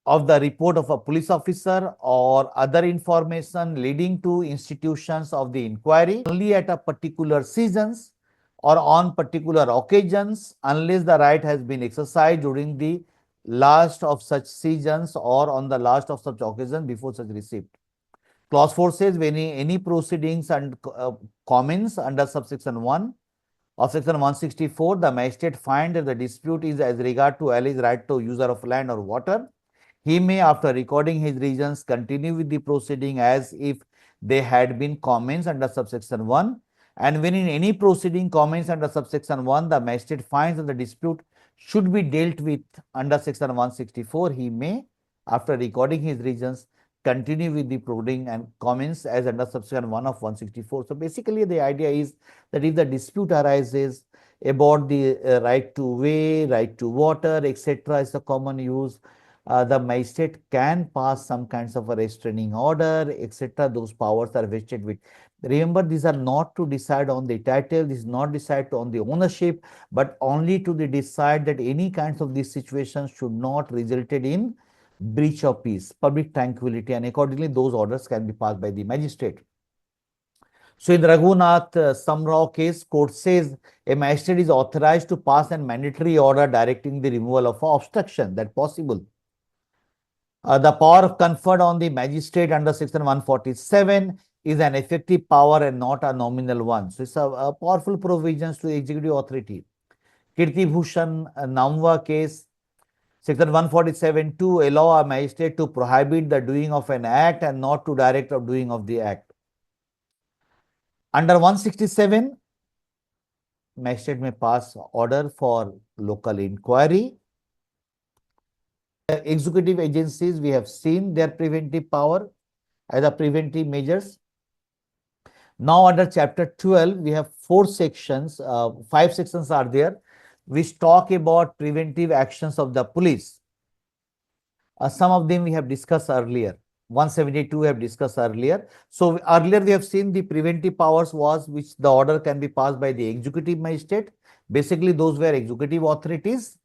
[SPEAKER 1] of the report of a police officer or other information leading to institutions of the inquiry only at a particular seasons or on particular occasions, unless the right has been exercised during the last of such seasons or on the last of such occasion before such receipt. Clause 4 says when any proceedings and comments under subsection 1 of section 164, the magistrate find that the dispute is as regard to alleged right to user of land or water, he may, after recording his reasons, continue with the proceeding as if they had been comments under subsection 1. And when in any proceeding comments under subsection 1, the magistrate finds that the dispute should be dealt with under section 164, he may, after recording his reasons, continue with the proceeding and comments as under subsection 1 of 164. So basically, the idea is that if the dispute arises about the right to way, right to water, etc., is the common use, the magistrate can pass some kinds of a restraining order, etc. Those powers are vested with. Remember, these are not to decide on the title, this is not decide on the ownership, but only to decide that any kinds of these situations should not resulted in breach of peace, public tranquility, and accordingly those orders can be passed by the magistrate. So in Raghunath Samrao case, court says a magistrate is authorized to pass a mandatory order directing the removal of obstruction. That possible. The power conferred on the magistrate under section 147 is an effective power and not a nominal one. So it's a powerful provisions to the executive authority. Kirti Bhushan Namwa case, section 147 to allow a magistrate to prohibit the doing of an act and not to direct the doing of the act. Under 167, magistrate may pass order for local inquiry. Executive agencies, we have seen their preventive power as a preventive measures. Now under chapter 12, we have 4 sections, 5 sections are there, which talk about preventive actions of the police. Some of them we have discussed earlier. 172 we have discussed earlier. So earlier we have seen the preventive powers was which the order can be passed by the executive magistrate. Basically those were executive authorities.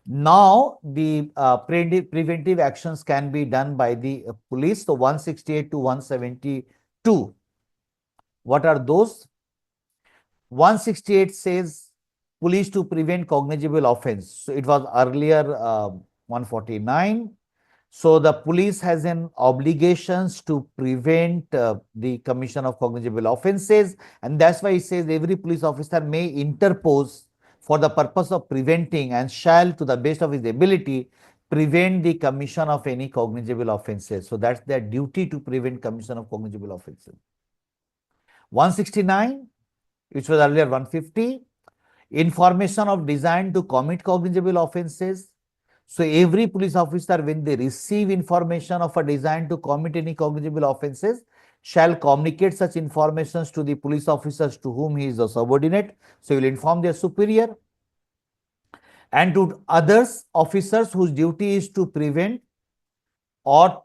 [SPEAKER 1] Now the preventive actions can be done by the police. So 168 to 172. What are those? 168 says police to prevent cognizable offense. So it was earlier 149. So the police has an obligations to prevent the commission of cognizable offences, and that's why it says every police officer may interpose for the purpose of preventing and shall, to the best of his ability, prevent the commission of any cognizable offences. So that's their duty to prevent commission of cognizable offences. 169, which was earlier 150, information of design to commit cognizable offences. So every police officer, when they receive information of a design to commit any cognizable offences, shall communicate such informations to the police officers to whom he is a subordinate. So he will inform their superior and to others officers whose duty is to prevent or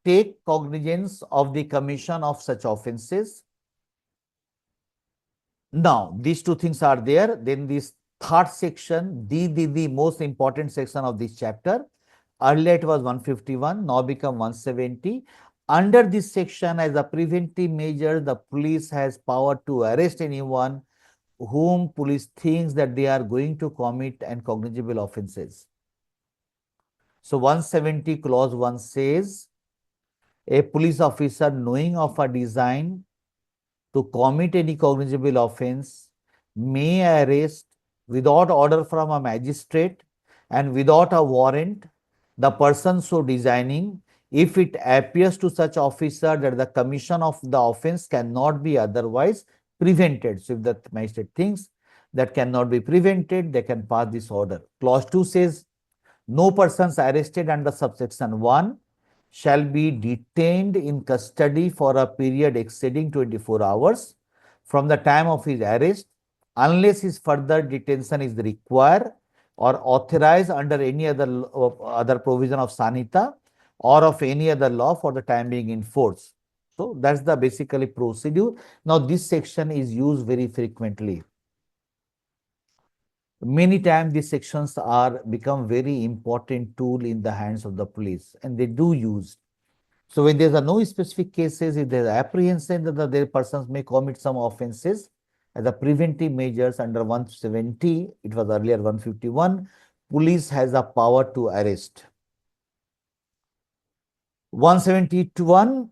[SPEAKER 1] take cognizance of the commission of such offences. Now these two things are there. Then this third section, the most important section of this chapter. Earlier it was 151, now become 170. Under this section, as a preventive measure, the police has power to arrest anyone whom police thinks that they are going to commit an cognizable offences. So 170 clause 1 says, a police officer knowing of a design to commit any cognizable offence may arrest without order from a magistrate and without a warrant the person so designing, if it appears to such officer that the commission of the offence cannot be otherwise prevented. So if the magistrate thinks that cannot be prevented, they can pass this order. Clause 2 says, no persons arrested under subsection 1 shall be detained in custody for a period exceeding 24 hours from the time of his arrest, unless his further detention is required or authorized under any other provision of Sanhita or of any other law for the time being in force. So that's the basically procedure. Now this section is used very frequently. Many times these sections are become very important tool in the hands of the police, and they do use. So when there are no specific cases, if there is apprehension that the persons may commit some offences, as a preventive measures under 170, it was earlier 151, police has a power to arrest. 171,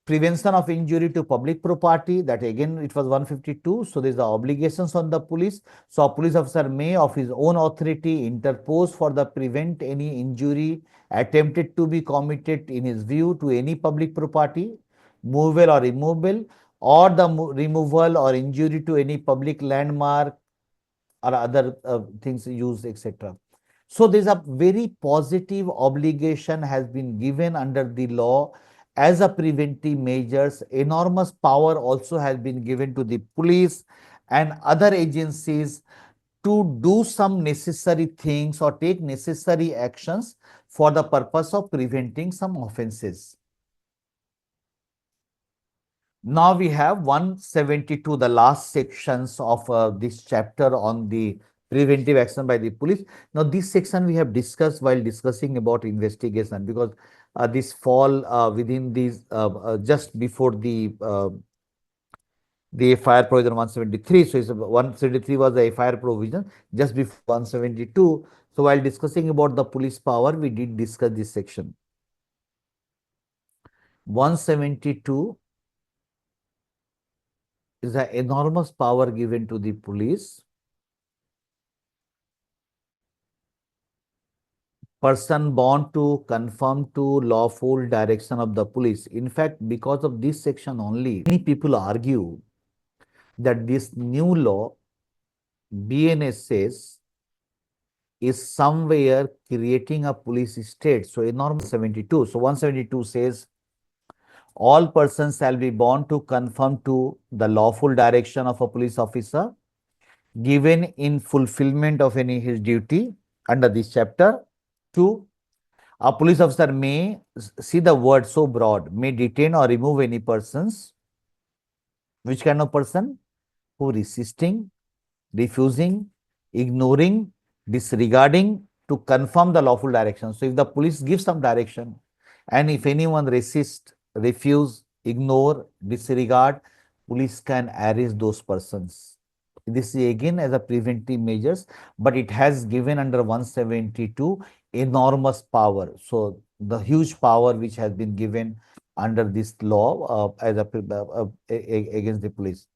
[SPEAKER 1] prevention of injury to public property, that again it was 152. So there is the obligations on the police. So a police officer may of his own authority interpose for the prevent any injury attempted to be committed in his view to any public property, movable or immovable, or the removal or injury to any public landmark or other things used, etc. So there's a very positive obligation has been given under the law as a preventive measures. Enormous power also has been given to the police and other agencies to do some necessary things or take necessary actions for the purpose of preventing some offences. Now we have 172, the last sections of this chapter on the preventive action by the police. Now this section we have discussed while discussing about investigation, because this fall within these just before the FIR provision 173. So 173 was the FIR provision just before 172. So while discussing about the police power, we did discuss this section. 172 is an enormous power given to the police. Person born to conform to lawful direction of the police. In fact, because of this section only, many people argue that this new law, BNSS, is somewhere creating a police state. So enormous 72. So 172 says all persons shall be born to conform to the lawful direction of a police officer given in fulfillment of any his duty under this chapter. 2. A police officer may, see the word so broad, may detain or remove any persons. Which kind of person? Who resisting, refusing, ignoring, disregarding to confirm the lawful direction. So if the police gives some direction and if anyone resist, refuse, ignore, disregard, police can arrest those persons. This is again as a preventive measures, but it has given under 172 enormous power. So the huge power which has been given under this law as against the police.